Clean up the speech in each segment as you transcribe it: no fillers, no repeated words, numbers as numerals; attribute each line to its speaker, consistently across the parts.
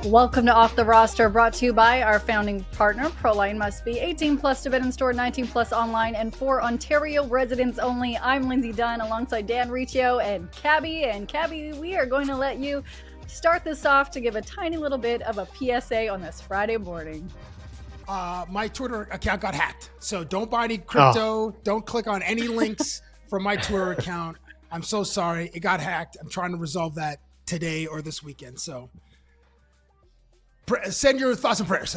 Speaker 1: Welcome to Off the Roster, brought to you by our founding partner, Proline Must Be, 18 plus to bet in store, 19 plus online, and for Ontario residents only. I'm Lindsay Dunn alongside Dan Riccio and Cabbie. And Cabbie, we are going to let you start this off to give a tiny little bit of a PSA on this Friday morning.
Speaker 2: My Twitter account got hacked, so don't buy any crypto. Don't click on any links from my Twitter account. I'm so sorry. It got hacked. I'm trying to resolve that today or this weekend. So send your thoughts and prayers.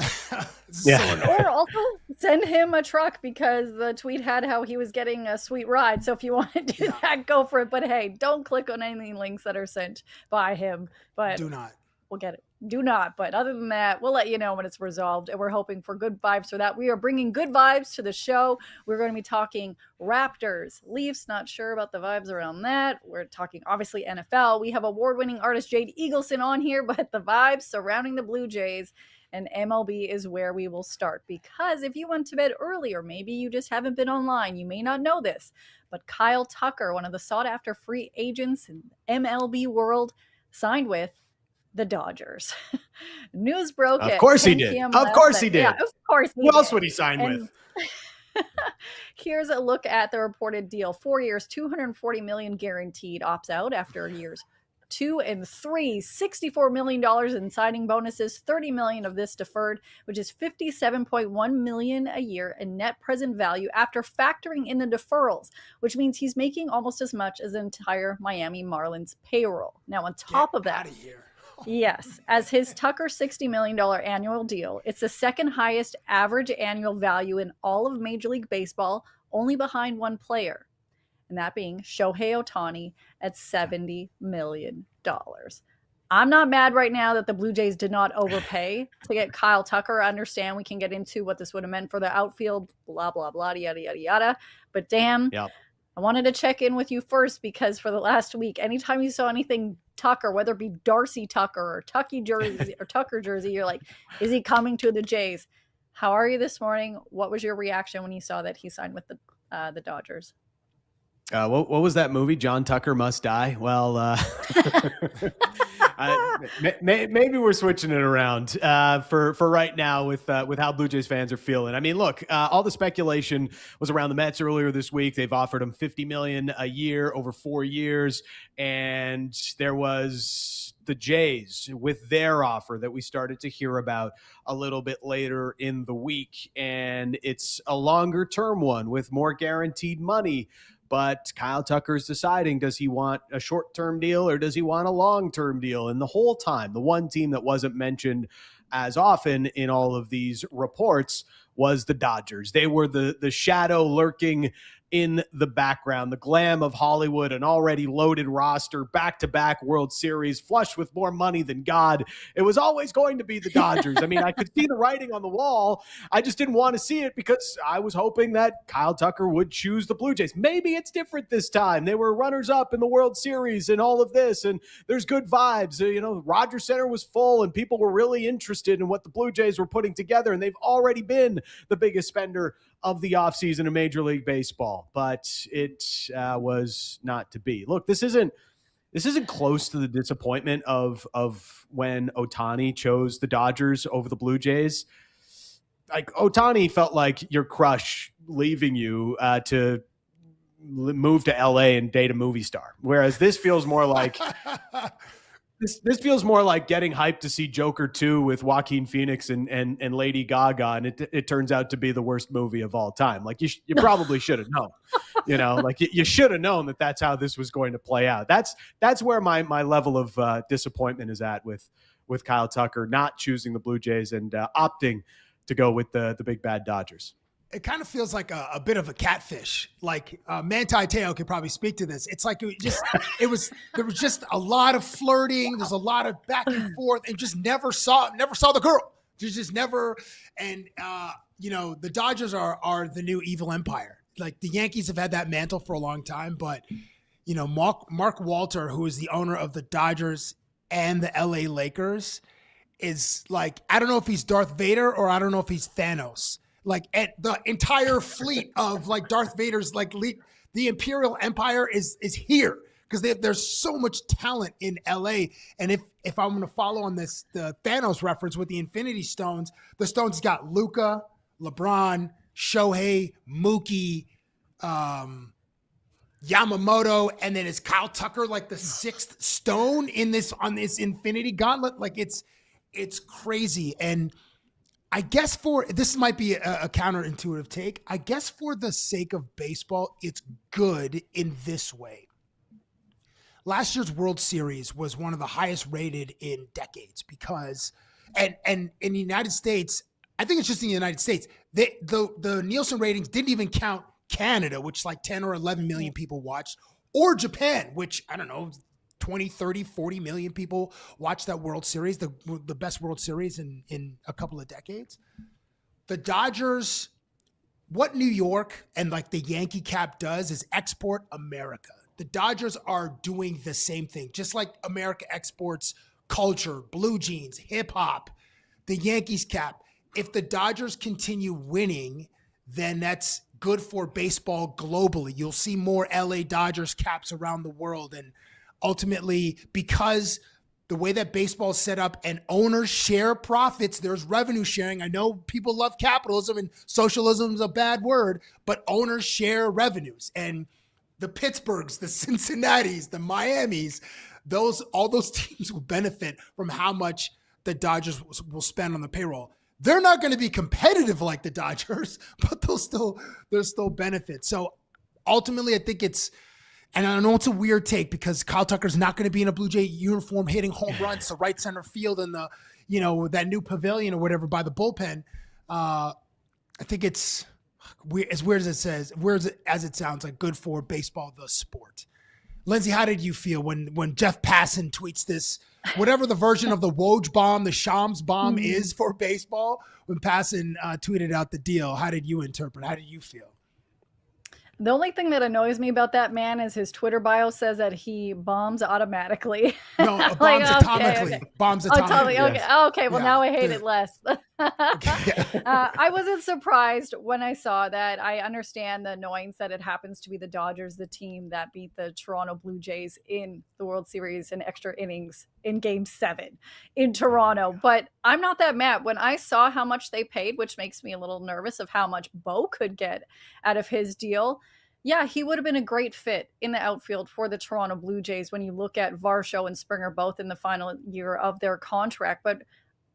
Speaker 1: Or also send him a truck, because the tweet had how he was getting a sweet ride. So if you want to do that, go for it. But hey, don't click on any links that are sent by him. But
Speaker 2: do not.
Speaker 1: We'll get it. Do not. But other than that, we'll let you know when it's resolved. And we're hoping for good vibes for that. We are bringing good vibes to the show. We're going to be talking Raptors, Leafs. Not sure about the vibes around that. We're talking, obviously, NFL. We have award-winning artist Jade Eagleson on here. But the vibes surrounding the Blue Jays and MLB is where we will start. Because if you went to bed early, or maybe you just haven't been online, you may not know this. But Kyle Tucker, one of the sought-after free agents in MLB world, signed with the Dodgers. News broke.
Speaker 3: Of course he did. Of course he did.
Speaker 1: Yeah, of course he did.
Speaker 3: Who else would he sign with?
Speaker 1: Here's a look at the reported deal. 4 years, $240 million guaranteed, opts out after years 2 and 3, $64 million in signing bonuses, $30 million of this deferred, which is $57.1 million a year in net present value after factoring in the deferrals, which means he's making almost as much as the entire Miami Marlins payroll. Now, on top of that, yes, as his Tucker $60 million annual deal, it's the second highest average annual value in all of Major League Baseball, only behind one player, and that being Shohei Ohtani at $70 million. I'm not mad right now that the Blue Jays did not overpay to get Kyle Tucker. I understand we can get into what this would have meant for the outfield, blah, blah, blah, yada, yada, yada. But damn, I wanted to check in with you first, because for the last week, anytime you saw anything Tucker, whether it be Darcy Tucker or Tucky jersey or Tucker jersey, you're like, is he coming to the Jays? How are you this morning? What was your reaction when you saw that he signed with the Dodgers?
Speaker 3: What was that movie? John Tucker Must Die. Well, maybe we're switching it around for right now with how Blue Jays fans are feeling. I mean, look, all the speculation was around the Mets earlier this week. They've offered him $50 million a year over 4 years, and there was the Jays with their offer that we started to hear about a little bit later in the week, and it's a longer term one with more guaranteed money. But Kyle Tucker is deciding, does he want a short-term deal or does he want a long-term deal? And the whole time, the one team that wasn't mentioned as often in all of these reports was the Dodgers. They were the shadow lurking in the background, the glam of Hollywood, an already loaded roster, back-to-back World Series, flush with more money than God. It was always going to be the Dodgers. I mean, I could see the writing on the wall. I just didn't want to see it because I was hoping that Kyle Tucker would choose the Blue Jays. Maybe it's different this time. They were runners-up in the World Series and all of this, and there's good vibes. You know, Rogers Center was full, and people were really interested in what the Blue Jays were putting together, and they've already been the biggest spender of the offseason in Major League Baseball, but it was not to be. Look, this isn't close to the disappointment of when Ohtani chose the Dodgers over the Blue Jays. Like, Ohtani felt like your crush leaving you to move to LA and date a movie star, whereas this feels more like This feels more like getting hyped to see Joker 2 with Joaquin Phoenix and Lady Gaga, and it turns out to be the worst movie of all time. Like, you probably should have known, like you should have known that that's how this was going to play out. That's where my level of disappointment is at with Kyle Tucker not choosing the Blue Jays and opting to go with the big bad Dodgers.
Speaker 2: It kind of feels like a bit of a catfish. Like Manti Te'o could probably speak to this. It's like there was just a lot of flirting. There's a lot of back and forth, and just never saw the girl. Just never. And the Dodgers are the new evil empire. Like, the Yankees have had that mantle for a long time, but Mark Walter, who is the owner of the Dodgers and the LA Lakers, is like, I don't know if he's Darth Vader or I don't know if he's Thanos. Like, at the entire fleet of like Darth Vader's the Imperial Empire is here because there's so much talent in LA. And if I'm going to follow on the Thanos reference with the Infinity Stones, the Stones got Luka, LeBron, Shohei, Mookie, Yamamoto, and then is Kyle Tucker like the sixth stone on this Infinity Gauntlet? Like it's crazy. And I guess this might be a counterintuitive take. I guess for the sake of baseball, it's good in this way. Last year's World Series was one of the highest rated in decades because, and in the United States, I think it's just in the United States, the Nielsen ratings didn't even count Canada, which like 10 or 11 million people watched, or Japan, which I don't know, 20, 30, 40 million people watched that World Series, the best World Series in a couple of decades. The Dodgers, what New York and like the Yankee cap does is export America. The Dodgers are doing the same thing, just like America exports culture, blue jeans, hip hop, the Yankees cap. If the Dodgers continue winning, then that's good for baseball globally. You'll see more LA Dodgers caps around the world. And ultimately, because the way that baseball is set up and owners share profits, there's revenue sharing. I know people love capitalism and socialism is a bad word, but owners share revenues. And the Pittsburghs, the Cincinnatis, the Miamis, all those teams will benefit from how much the Dodgers will spend on the payroll. They're not going to be competitive like the Dodgers, but there's still benefits. So ultimately, I think and I know it's a weird take because Kyle Tucker's not going to be in a Blue Jay uniform hitting home runs to right center field in that new pavilion or whatever by the bullpen. I think it's as weird as it sounds, like good for baseball, the sport. Lindsay, how did you feel when Jeff Passan tweets this, whatever the version of the Woj bomb, the Shams bomb is for baseball, when Passan tweeted out the deal? How did you interpret? How did you feel?
Speaker 1: The only thing that annoys me about that man is his Twitter bio says that he bombs automatically.
Speaker 2: No, bombs atomically. Okay. Bombs atomically.
Speaker 1: Yes. Okay. Well, now I hate it less. I wasn't surprised when I saw that. I understand the annoyance that it happens to be the Dodgers, the team that beat the Toronto Blue Jays in the World Series in extra innings in Game 7 in Toronto. But I'm not that mad. When I saw how much they paid, which makes me a little nervous of how much Bo could get out of his deal, yeah, he would have been a great fit in the outfield for the Toronto Blue Jays when you look at Varsho and Springer both in the final year of their contract. But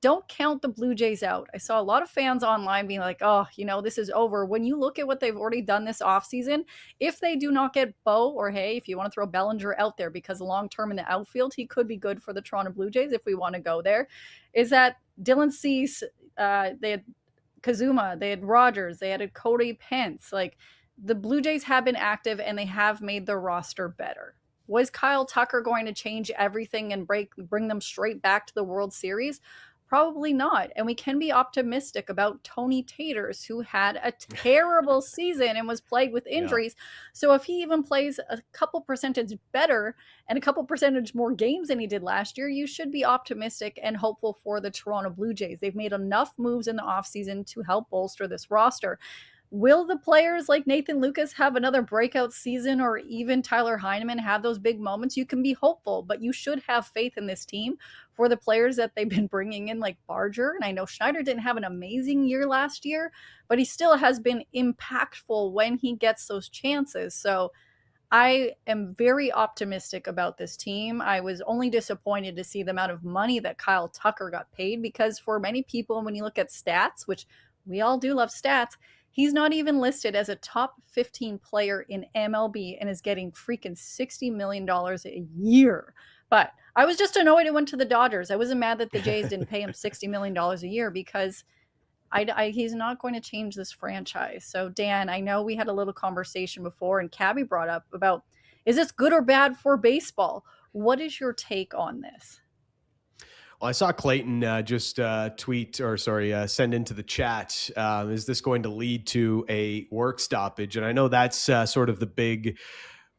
Speaker 1: don't count the Blue Jays out. I saw a lot of fans online being like, oh, this is over. When you look at what they've already done this offseason, if they do not get Bo, or hey, if you want to throw Bellinger out there because long-term in the outfield, he could be good for the Toronto Blue Jays if we want to go there, is that Dylan Cease, they had Kazuma, they had Rogers, they had Cody Pence. Like, the Blue Jays have been active and they have made their roster better. Was Kyle Tucker going to change everything and bring them straight back to the World Series? Probably not. And we can be optimistic about Tony Taters, who had a terrible season and was plagued with injuries. Yeah. So if he even plays a couple percentage better and a couple percentage more games than he did last year, you should be optimistic and hopeful for the Toronto Blue Jays. They've made enough moves in the offseason to help bolster this roster. Will the players like Nathan Lucas have another breakout season, or even Tyler Heineman have those big moments? You can be hopeful, but you should have faith in this team for the players that they've been bringing in, like Barger. And I know Schneider didn't have an amazing year last year, but he still has been impactful when he gets those chances. So I am very optimistic about this team. I was only disappointed to see the amount of money that Kyle Tucker got paid, because for many people, when you look at stats, which we all do love stats, he's not even listed as a top 15 player in MLB and is getting freaking $60 million a year. But I was just annoyed it went to the Dodgers. I wasn't mad that the Jays didn't pay him $60 million a year, because he's not going to change this franchise. So, Dan, I know we had a little conversation before, and Cabbie brought up about, is this good or bad for baseball? What is your take on this?
Speaker 3: Well, I saw Clayton send into the chat. Is this going to lead to a work stoppage? And I know that's sort of the big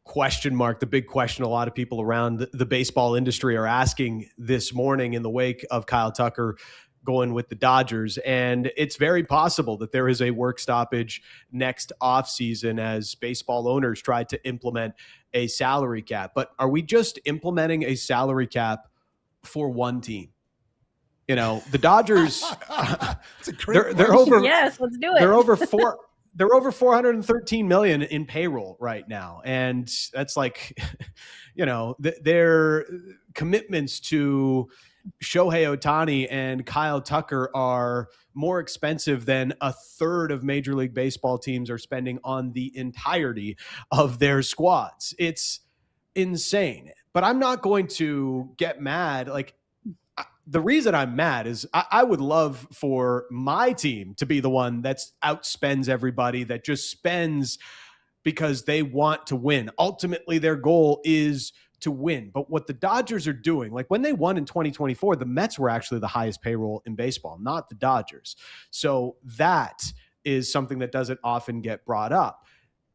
Speaker 3: question mark, the big question a lot of people around the baseball industry are asking this morning in the wake of Kyle Tucker going with the Dodgers. And it's very possible that there is a work stoppage next offseason as baseball owners try to implement a salary cap. But are we just implementing a salary cap for one team? The Dodgers, they're over.
Speaker 1: Yes, let's do it.
Speaker 3: They're over 413 million in payroll right now. And that's like, their commitments to Shohei Ohtani and Kyle Tucker are more expensive than a third of Major League Baseball teams are spending on the entirety of their squads. It's insane. But I'm not going to get mad. Like, the reason I'm mad is I would love for my team to be the one that outspends everybody, that just spends because they want to win. Ultimately, their goal is to win. But what the Dodgers are doing, like when they won in 2024, the Mets were actually the highest payroll in baseball, not the Dodgers. So that is something that doesn't often get brought up.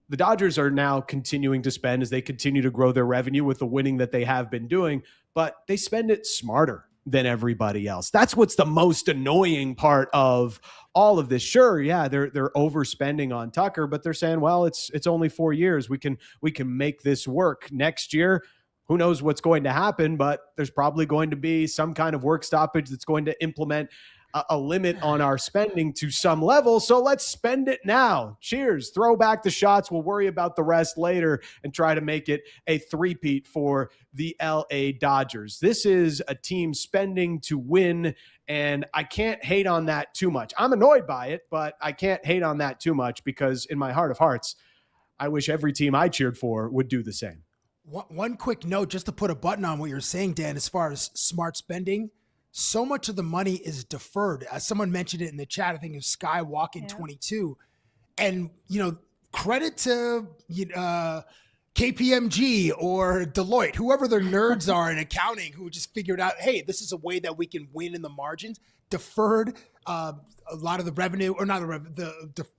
Speaker 3: The Dodgers are now continuing to spend as they continue to grow their revenue with the winning that they have been doing, but they spend it smarter than everybody else. That's what's the most annoying part of all of this. Sure, yeah, they're overspending on Tucker, but they're saying, well, it's only 4 years. We can make this work. Next year, who knows what's going to happen, but there's probably going to be some kind of work stoppage that's going to implement a limit on our spending to some level. So let's spend it now. Cheers. Throw back the shots. We'll worry about the rest later and try to make it a three-peat for the LA Dodgers. This is a team spending to win, and I can't hate on that too much. I'm annoyed by it, but I can't hate on that too much because in my heart of hearts, I wish every team I cheered for would do the same.
Speaker 2: One quick note, just to put a button on what you're saying, Dan, as far as smart spending, so much of the money is deferred. As someone mentioned it in the chat, I think it was Skywalking 22. And, credit to KPMG or Deloitte, whoever their nerds are in accounting, who just figured out, hey, this is a way that we can win in the margins, deferred a lot of the revenue, or not the revenue,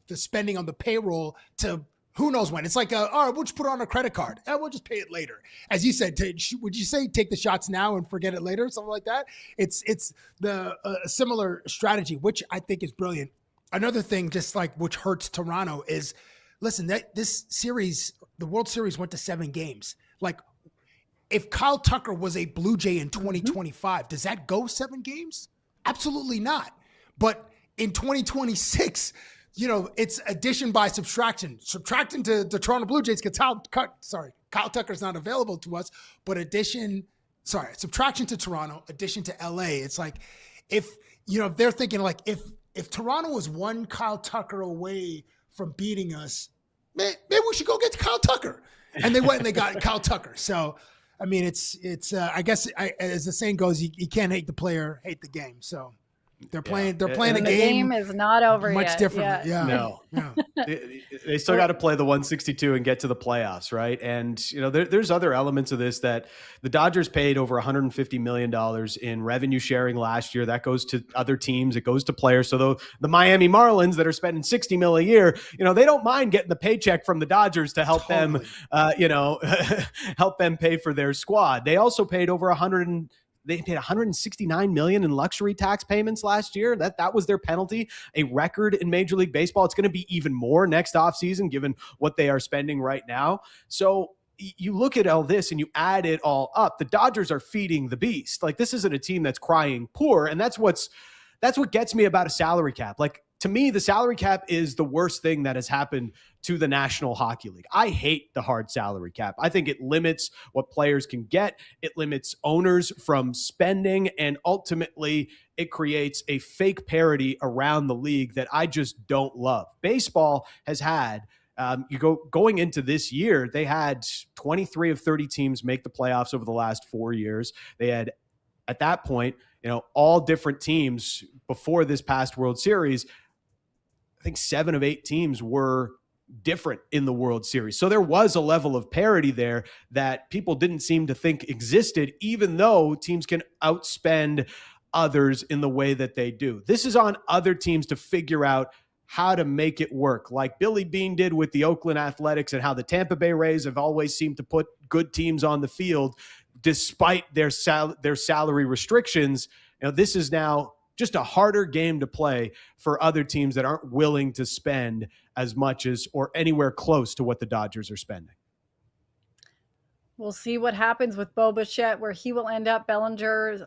Speaker 2: the spending on the payroll to who knows when. It's like, all right, we'll just put it on a credit card and we'll just pay it later. As you said, would you say take the shots now and forget it later? Something like that. It's the similar strategy, which I think is brilliant. Another thing, just like which hurts Toronto, is listen, this series, the World Series went to 7 games. Like, if Kyle Tucker was a Blue Jay in 2025, does that go 7 games? Absolutely not. But in 2026, it's addition by subtraction. Subtracting to the Toronto Blue Jays because Kyle Tucker's not available to us, but subtraction to Toronto, addition to LA. It's like, if they're thinking like, if Toronto was one Kyle Tucker away from beating us, maybe we should go get Kyle Tucker. And they went and they got Kyle Tucker. So, I mean, it's I guess as the saying goes, you can't hate the player, hate the game. So they're playing a game.
Speaker 1: The game is not over
Speaker 2: much
Speaker 1: yet.
Speaker 2: different.
Speaker 1: Yeah.
Speaker 3: No. They still got to play the 162 and get to the playoffs, right? And there's other elements of this that the Dodgers paid over $150 million in revenue sharing last year. That goes to other teams. It goes to players. So the Miami Marlins that are spending $60 million a year, they don't mind getting the paycheck from the Dodgers to help them, help them pay for their squad. They also paid over They paid $169 million in luxury tax payments last year. That was their penalty, a record in Major League Baseball. It's going to be even more next offseason, given what they are spending right now. So you look at all this and you add it all up. The Dodgers are feeding the beast. Like, this isn't a team that's crying poor, and that's what gets me about a salary cap. Like, to me, the salary cap is the worst thing that has happened to the National Hockey League. I hate the hard salary cap. I think it limits what players can get. It limits owners from spending, and ultimately it creates a fake parity around the league that I just don't love. Baseball has had, going into this year, they had 23 of 30 teams make the playoffs over the last 4 years. They had, at that point, all different teams before this past World Series. I think 7 of 8 teams were different in the World Series. So there was a level of parity there that people didn't seem to think existed, even though teams can outspend others in the way that they do. This is on other teams to figure out how to make it work, like Billy Beane did with the Oakland Athletics, and how the Tampa Bay Rays have always seemed to put good teams on the field despite their salary restrictions. This is now just a harder game to play for other teams that aren't willing to spend as much as or anywhere close to what the Dodgers are spending.
Speaker 1: We'll see what happens with Bo Bichette, where he will end up. Bellinger,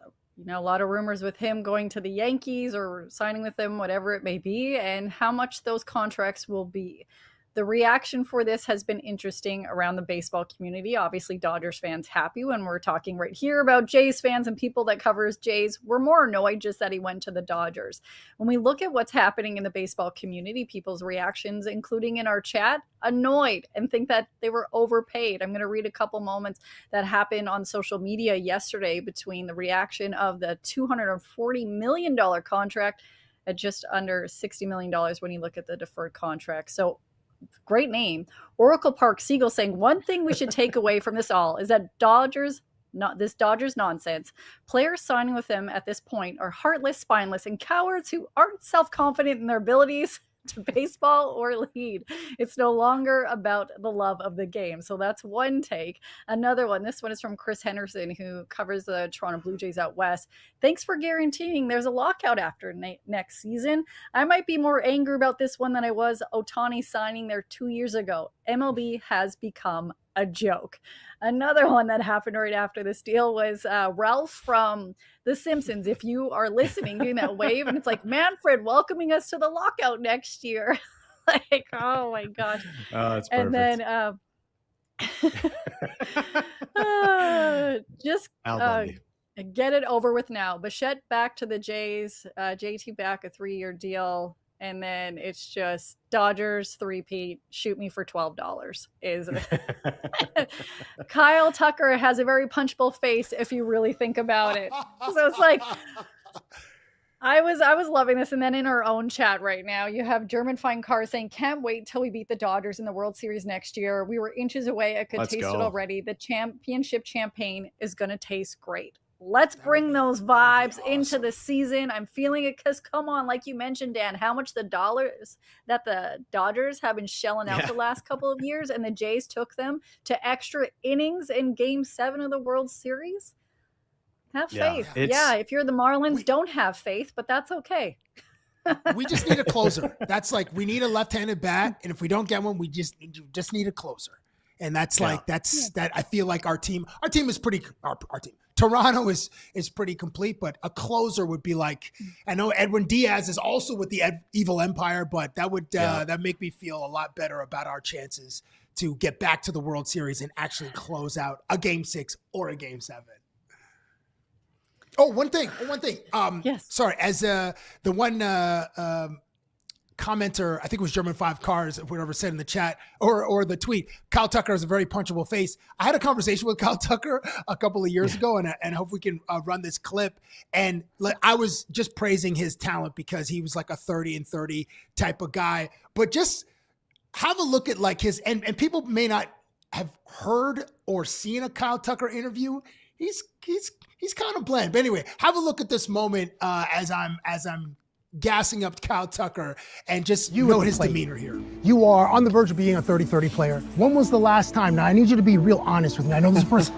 Speaker 1: a lot of rumors with him going to the Yankees or signing with them, whatever it may be, and how much those contracts will be. The reaction for this has been interesting around the baseball community. Obviously, Dodgers fans happy when we're talking right here about Jays fans and people that covers Jays. We're more annoyed just that he went to the Dodgers. When we look at what's happening in the baseball community, people's reactions, including in our chat, annoyed and think that they were overpaid. I'm going to read a couple moments that happened on social media yesterday between the reaction of the $240 million contract at just under $60 million when you look at the deferred contract. So great name. Oracle Park Siegel saying one thing we should take away from this all is that Dodgers nonsense. Players signing with them at this point are heartless, spineless, and cowards who aren't self-confident in their abilities to baseball or lead. It's no longer about the love of the game. So that's one take. Another one, this one is from Chris Henderson, who covers the Toronto Blue Jays out west. Thanks for guaranteeing there's a lockout after next season. I might be more angry about this one than I was Ohtani signing there 2 years ago. MLB has become a joke. Another one that happened right after this deal was Ralph from The Simpsons. If you are listening, doing that wave, and it's like Manfred welcoming us to the lockout next year. Like, oh my gosh.
Speaker 3: Oh, that's
Speaker 1: and
Speaker 3: perfect.
Speaker 1: Then just
Speaker 3: Al
Speaker 1: get it over with now. Bichette back to the Jays, JT back a 3-year deal. And then it's just Dodgers three-peat, shoot me for $12 is Kyle Tucker has a very punchable face if you really think about it. So it's like, I was loving this. And then in our own chat right now, you have German Fine Car saying, can't wait till we beat the Dodgers in the World Series next year. We were inches away. I could taste it already. The championship champagne is going to taste great. Let's bring those vibes into the season. I'm feeling it because, come on, like you mentioned, Dan, how much the dollars that the Dodgers have been shelling out the last couple of years, and the Jays took them to extra innings in Game 7 of the World Series. Have faith. If you're the Marlins, don't have faith, but that's okay.
Speaker 2: We just need a closer. That's like, we need a left-handed bat, and if we don't get one, we just need a closer. And that's that. I feel like our team is pretty. Our team, Toronto is pretty complete, but a closer would be like. I know Edwin Diaz is also with the Evil Empire, but that would that make me feel a lot better about our chances to get back to the World Series and actually close out a Game 6 or a Game 7. Oh, one thing.
Speaker 1: Yes.
Speaker 2: Sorry, as the one. Commenter, I think it was German 5 Cars, whatever said in the chat or the tweet, Kyle Tucker has a very punchable face. I had a conversation with Kyle Tucker a couple of years ago, and I hope we can run this clip. And I was just praising his talent because he was like a 30-30 type of guy. But just have a look at like his, and people may not have heard or seen a Kyle Tucker interview. He's kind of bland. But anyway, have a look at this moment as I'm gassing up Kyle Tucker and just note his demeanor here.
Speaker 4: You are on the verge of being a 30-30 player. When was the last time? Now, I need you to be real honest with me. I know this person,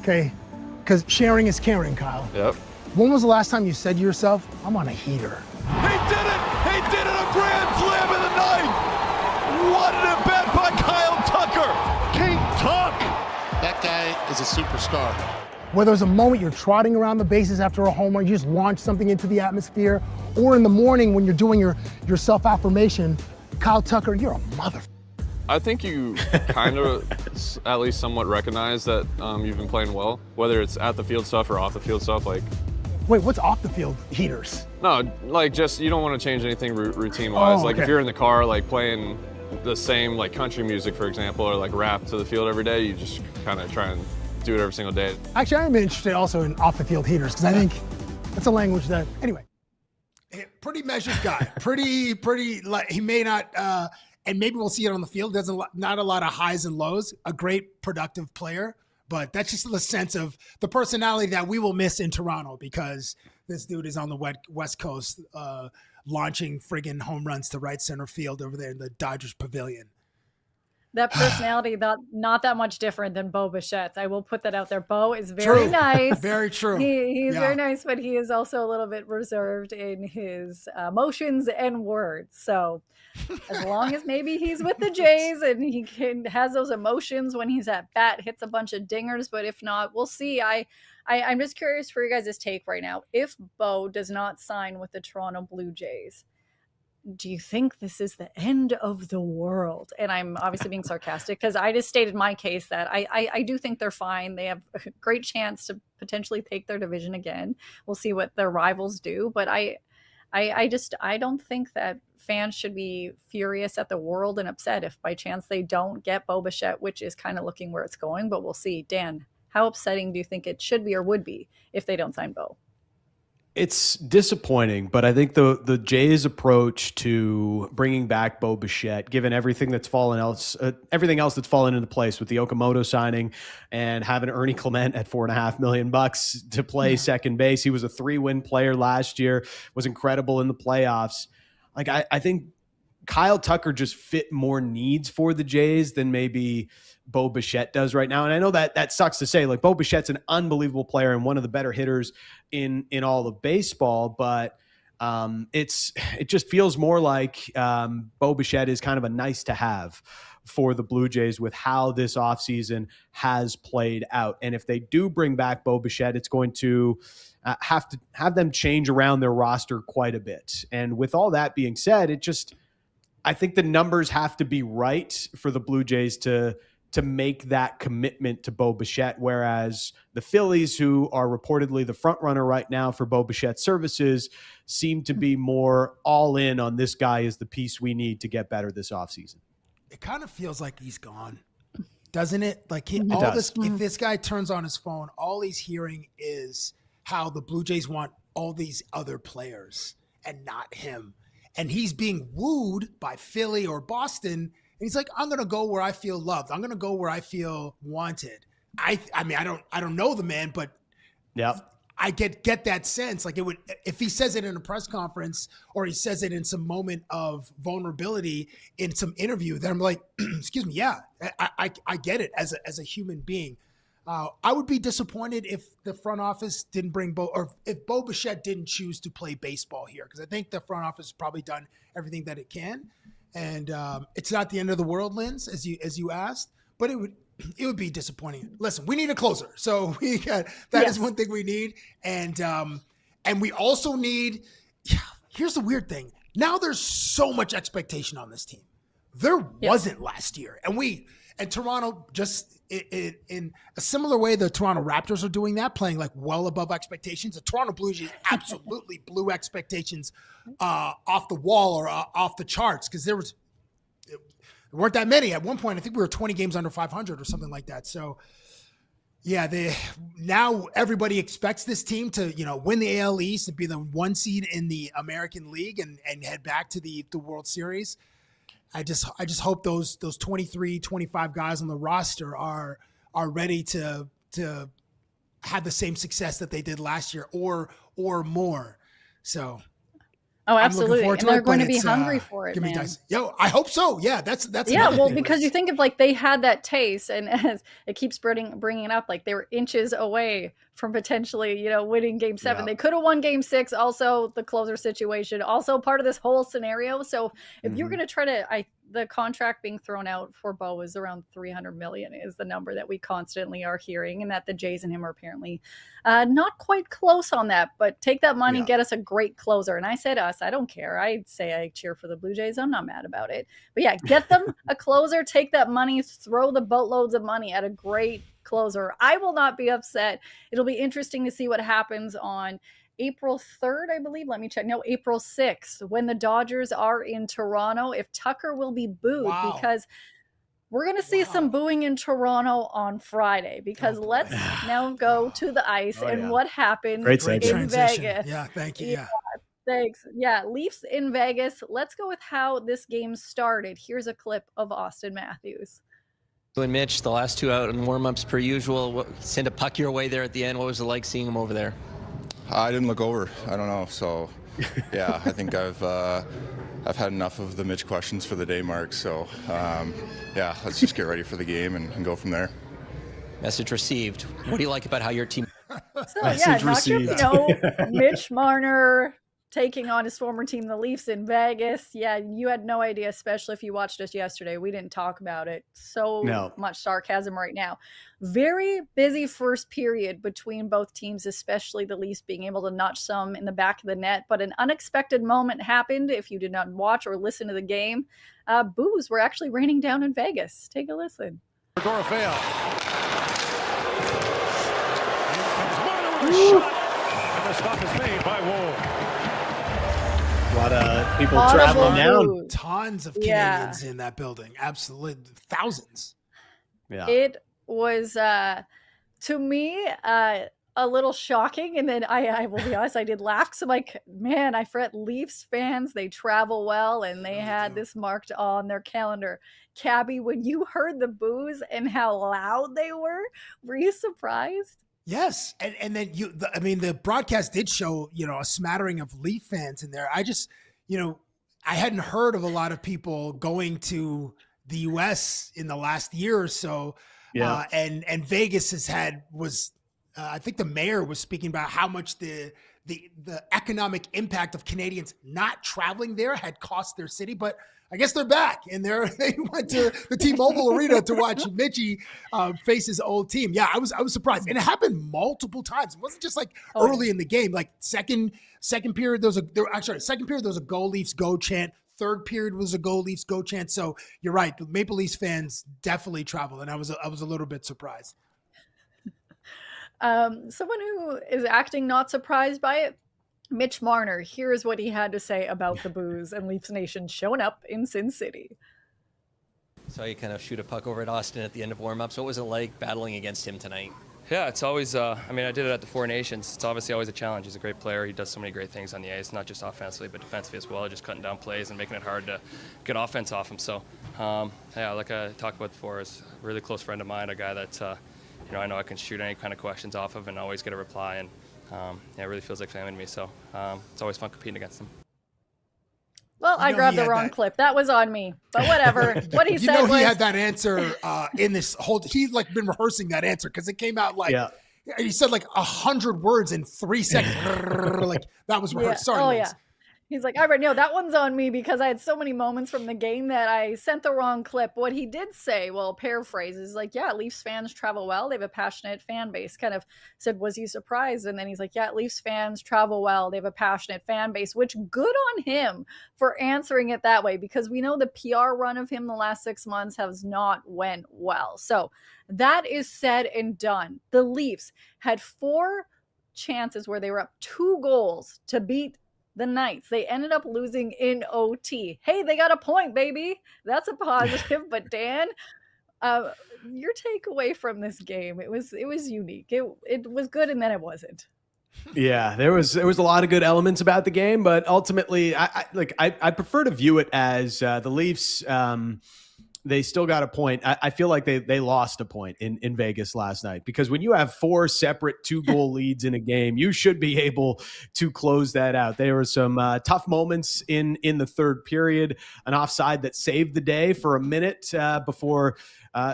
Speaker 4: okay? Because sharing is caring, Kyle.
Speaker 5: Yep.
Speaker 4: When was the last time you said to yourself, I'm on a heater?
Speaker 6: He did it! He did it! A grand slam in the ninth! What an at-bat by Kyle Tucker! King Tuck!
Speaker 7: That guy is a superstar.
Speaker 4: Whether it's a moment you're trotting around the bases after a home run, you just launch something into the atmosphere, or in the morning when you're doing your self-affirmation, Kyle Tucker, you're a mother.
Speaker 5: I think you kind of at least somewhat recognize that you've been playing well, whether it's at the field stuff or off the field stuff. Like,
Speaker 4: wait, what's off the field heaters?
Speaker 5: No, like just you don't want to change anything routine-wise.
Speaker 4: Oh,
Speaker 5: like
Speaker 4: okay.
Speaker 5: if you're in the car, like playing the same like country music, for example, or like rap to the field every day, you just kind of try and do it every single day.
Speaker 4: Actually, I'm interested also in off the field heaters because I think that's a language that, anyway.
Speaker 2: Pretty measured guy. pretty. Like he may not, and maybe we'll see it on the field. Not a lot of highs and lows. A great productive player, But that's just the sense of the personality that we will miss in Toronto because this dude is on the West Coast launching friggin' home runs to right center field over there in the Dodgers Pavilion.
Speaker 1: That personality, not that much different than Bo Bichette's. I will put that out there. Bo is very nice.
Speaker 2: Very true.
Speaker 1: He's very nice, but he is also a little bit reserved in his emotions and words. So as long as maybe he's with the Jays and he has those emotions when he's at bat, hits a bunch of dingers. But if not, we'll see. I'm just curious for you guys' take right now. If Bo does not sign with the Toronto Blue Jays, do you think this is the end of the world? And I'm obviously being sarcastic because I just stated my case that I do think they're fine. They have a great chance to potentially take their division again. We'll see what their rivals do. But I don't think that fans should be furious at the world and upset if by chance they don't get Bo Bichette, which is kind of looking where it's going. But we'll see. Dan, how upsetting do you think it should be or would be if they don't sign Bo?
Speaker 3: It's disappointing, but I think the Jays' approach to bringing back Bo Bichette, given everything else that's fallen into place with the Okamoto signing and having Ernie Clement at $4.5 million to play second base, he was a 3-win player last year, was incredible in the playoffs. Like I think Kyle Tucker just fit more needs for the Jays than maybe Bo Bichette does right now. And I know that sucks to say, like Bo Bichette's an unbelievable player and one of the better hitters in all of baseball, but it just feels more like Bo Bichette is kind of a nice to have for the Blue Jays with how this offseason has played out. And if they do bring back Bo Bichette, it's going to have them change around their roster quite a bit. And with all that being said, I think the numbers have to be right for the Blue Jays to make that commitment to Bo Bichette, whereas the Phillies, who are reportedly the front runner right now for Bo Bichette's services, seem to be more all in on this guy is the piece we need to get better this offseason.
Speaker 2: It kind of feels like he's gone, doesn't it? Like if this guy turns on his phone, all he's hearing is how the Blue Jays want all these other players and not him. And he's being wooed by Philly or Boston. And he's like, I'm going to go where I feel loved. I'm going to go where I feel wanted. I mean, I don't know the man, but I get that sense. Like it would, if he says it in a press conference or he says it in some moment of vulnerability in some interview, then I'm like, excuse me. Yeah, I get it as a human being. I would be disappointed if the front office didn't bring Bo, or if Bo Bichette didn't choose to play baseball here, because I think the front office has probably done everything that it can. And it's not the end of the world, Linz, as you asked, but it would be disappointing. Listen, we need a closer, so that is one thing we need, and we also need. Here's the weird thing: now there's so much expectation on this team. There wasn't last year, and Toronto just in a similar way. The Toronto Raptors are doing that, playing like well above expectations. The Toronto Blue Jays absolutely blew expectations off the wall or off the charts because there weren't that many at one point. I think we were 20 games under 500 or something like that. So now everybody expects this team to win the AL East, to be the 1 seed in the American League and head back to the World Series. I just hope those 23, 25 guys on the roster are ready to have the same success that they did last year or more. So
Speaker 1: absolutely. And they're going to be hungry for it, man.
Speaker 2: I hope so. Yeah, that's
Speaker 1: well, because you think of like they had that taste, and as it keeps bringing it up, like they were inches away from potentially, winning Game 7. Yeah. They could have won Game 6. Also, the closer situation, also part of this whole scenario. So if you're going to try to, the contract being thrown out for Bo is around $300 million is the number that we constantly are hearing, and that the Jays and him are apparently not quite close on that. But take that money, get us a great closer. And I said us, I don't care. I'd say I cheer for the Blue Jays. I'm not mad about it. But yeah, get them a closer, take that money, throw the boatloads of money at a great closer. I will not be upset. It'll be interesting to see what happens on April 3rd, I believe. Let me check. No, April 6th, when the Dodgers are in Toronto, if Tucker will be booed, because we're going to see some booing in Toronto on Friday, because let's now go to the ice and what happened in Vegas.
Speaker 2: Yeah, thank you. Yeah.
Speaker 1: Thanks. Yeah, Leafs in Vegas. Let's go with how this game started. Here's a clip of Austin Matthews.
Speaker 8: And Mitch, the last two out in warm-ups per usual, send a puck your way there at the end. What was it like seeing him over there?
Speaker 9: I didn't look over. I don't know. So, yeah, I think I've had enough of the Mitch questions for the day, Mark. So, yeah, let's just get ready for the game and go from there.
Speaker 8: Message received. What do you like about how your team...
Speaker 1: So, yeah, not sure if you know, Mitch Marner taking on his former team, the Leafs in Vegas. Yeah, you had no idea, especially if you watched us yesterday. We didn't talk about it. So much sarcasm right now. Very busy first period between both teams, especially the Leafs being able to notch some in the back of the net. But an unexpected moment happened if you did not watch or listen to the game. Boos were actually raining down in Vegas. Take a listen.
Speaker 6: Dorofeo. Shot. And the stop is made by Wool.
Speaker 3: A lot of people traveling down.
Speaker 2: Tons of Canadians in that building. Absolutely. Thousands.
Speaker 1: Yeah. It was, to me, a little shocking. And then I will be honest, I did laugh because I'm like, man, I forget Leafs fans. They travel well and they had this marked on their calendar. Cabbie, when you heard the boos and how loud they were you surprised?
Speaker 2: Yes. And then the broadcast did show, a smattering of Leaf fans in there. I just, I hadn't heard of a lot of people going to the US in the last year or so. Yeah. And Vegas I think the mayor was speaking about how much the economic impact of Canadians not traveling there had cost their city, but I guess they're back, and they went to the T-Mobile Arena to watch Mitchie face his old team. Yeah, I was surprised, and it happened multiple times. It wasn't just like early in the game. Like second period, there was a Go Leafs Go chant. Third period was a Go Leafs Go chant. So you're right, the Maple Leafs fans definitely traveled, and I was a little bit surprised.
Speaker 1: Someone who is acting not surprised by it. Mitch Marner, here's what he had to say about the boos and Leafs Nation showing up in Sin City.
Speaker 8: Saw you kind of shoot a puck over at Austin at the end of warm-ups. What was it like battling against him tonight?
Speaker 10: Yeah, it's always, I did it at the Four Nations. It's obviously always a challenge. He's a great player. He does so many great things on the ice, not just offensively, but defensively as well, just cutting down plays and making it hard to get offense off him. So, like I talked about before, is a really close friend of mine, a guy that, I know I can shoot any kind of questions off of and always get a reply. And it really feels like family to me, so it's always fun competing against them.
Speaker 1: Well, I grabbed the wrong clip. That was on me, but whatever. What he said was...
Speaker 2: he had that answer in this whole... He's been rehearsing that answer because it came out he said 100 words in 3 seconds. That was rehearsed. Sorry, Liz.
Speaker 1: Yeah. He's like, all right, no, that one's on me because I had so many moments from the game that I sent the wrong clip. What he did say, paraphrase, is Leafs fans travel well. They have a passionate fan base. Kind of said, was he surprised? And then he's like, yeah, Leafs fans travel well. They have a passionate fan base, which good on him for answering it that way because we know the PR run of him the last 6 months has not went well. So that is said and done. The Leafs had 4 chances where they were up 2 goals to beat the Knights. They ended up losing in OT. Hey, they got a point, baby. That's a positive. But Dan, your takeaway from this game, it was unique. It was good and then it wasn't.
Speaker 3: Yeah, there was a lot of good elements about the game, but ultimately I prefer to view it as the Leafs they still got a point. I feel like they lost a point in Vegas last night because when you have 4 separate 2-goal leads in a game, you should be able to close that out. There were some tough moments in the third period, an offside that saved the day for a minute before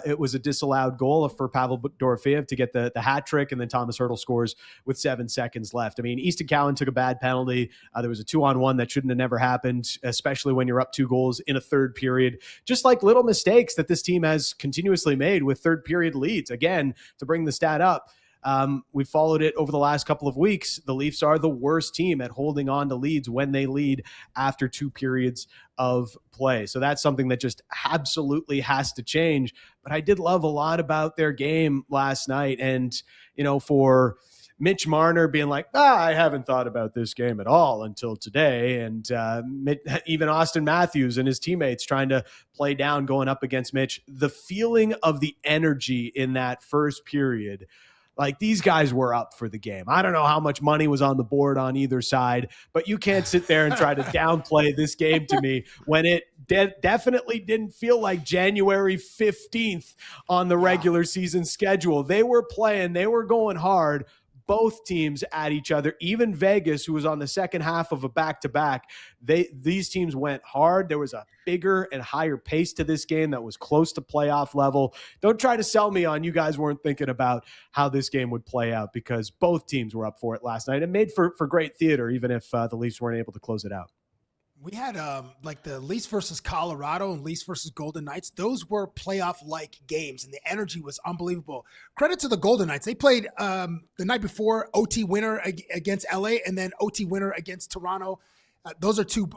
Speaker 3: it was a disallowed goal for Pavel Dorofeev to get the hat trick, and then Thomas Hertl scores with 7 seconds left. Easton Cowan took a bad penalty. There was a 2-on-1 that shouldn't have never happened, especially when you're up 2 goals in a third period. Just like little mistakes that this team has continuously made with third period leads. Again, to bring the stat up, we followed it over the last couple of weeks. The Leafs are the worst team at holding on to leads when they lead after 2 periods of play. So that's something that just absolutely has to change. But I did love a lot about their game last night. And, for Mitch Marner being like, I haven't thought about this game at all until today. And even Austin Matthews and his teammates trying to play down going up against Mitch. The feeling of the energy in that first period, Like, these guys were up for the game. I don't know how much money was on the board on either side, but you can't sit there and try to downplay this game to me when it definitely didn't feel like January 15th on the regular season schedule. They were playing, they were going hard, both teams at each other. Even Vegas, who was on the second half of a back-to-back, these teams went hard. There was a bigger and higher pace to this game that was close to playoff level. Don't try to sell me on you guys weren't thinking about how this game would play out, because both teams were up for it last night and made for great theater, even if the Leafs weren't able to close it out.
Speaker 2: We had like the Leafs versus Colorado and Leafs versus Golden Knights. Those were playoff-like games, and the energy was unbelievable. Credit to the Golden Knights. They played the night before OT winner against LA and then OT winner against Toronto. Those are two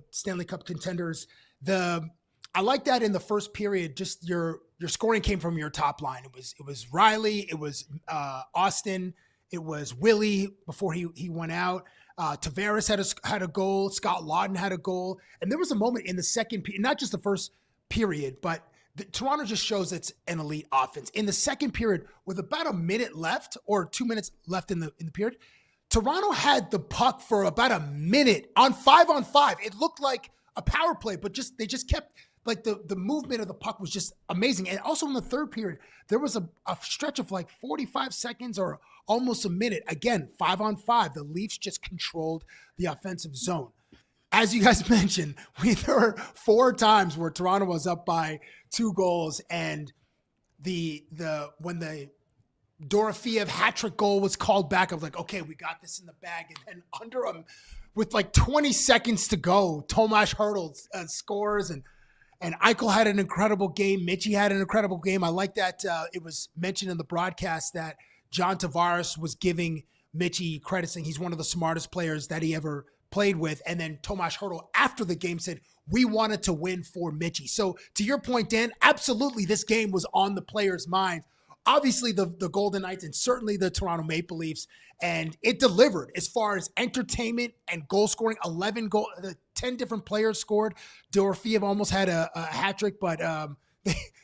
Speaker 2: Stanley Cup contenders. I like that in the first period. Just your scoring came from your top line. It was Rielly, it was Austin, it was Willie before he went out. Tavares had a goal. Scott Lawton had a goal. And there was a moment in the second period, not just the first period, but Toronto just shows it's an elite offense. In the second period, with about a minute left or 2 minutes left in the period, Toronto had the puck for about a minute on 5-on-5. It looked like a power play, but they just kept, like, the movement of the puck was just amazing. And also in the third period, there was a stretch of like 45 seconds or almost a minute. Again, 5-on-5. The Leafs just controlled the offensive zone. As you guys mentioned, there were 4 times where Toronto was up by 2 goals, and when the Dorofeev hat-trick goal was called back, I was like, okay, we got this in the bag. And then under him, with like 20 seconds to go, Tomas Hertl scores, and Eichel had an incredible game. Mitchie had an incredible game. I like that it was mentioned in the broadcast that John Tavares was giving Mitchie credit, saying he's one of the smartest players that he ever played with. And then Tomas Hertl, after the game, said, we wanted to win for Mitchie. So to your point, Dan, absolutely this game was on the players' minds. Obviously, the Golden Knights and certainly the Toronto Maple Leafs, and it delivered as far as entertainment and goal scoring. 10 different players scored. Dorofeev almost had a hat trick, but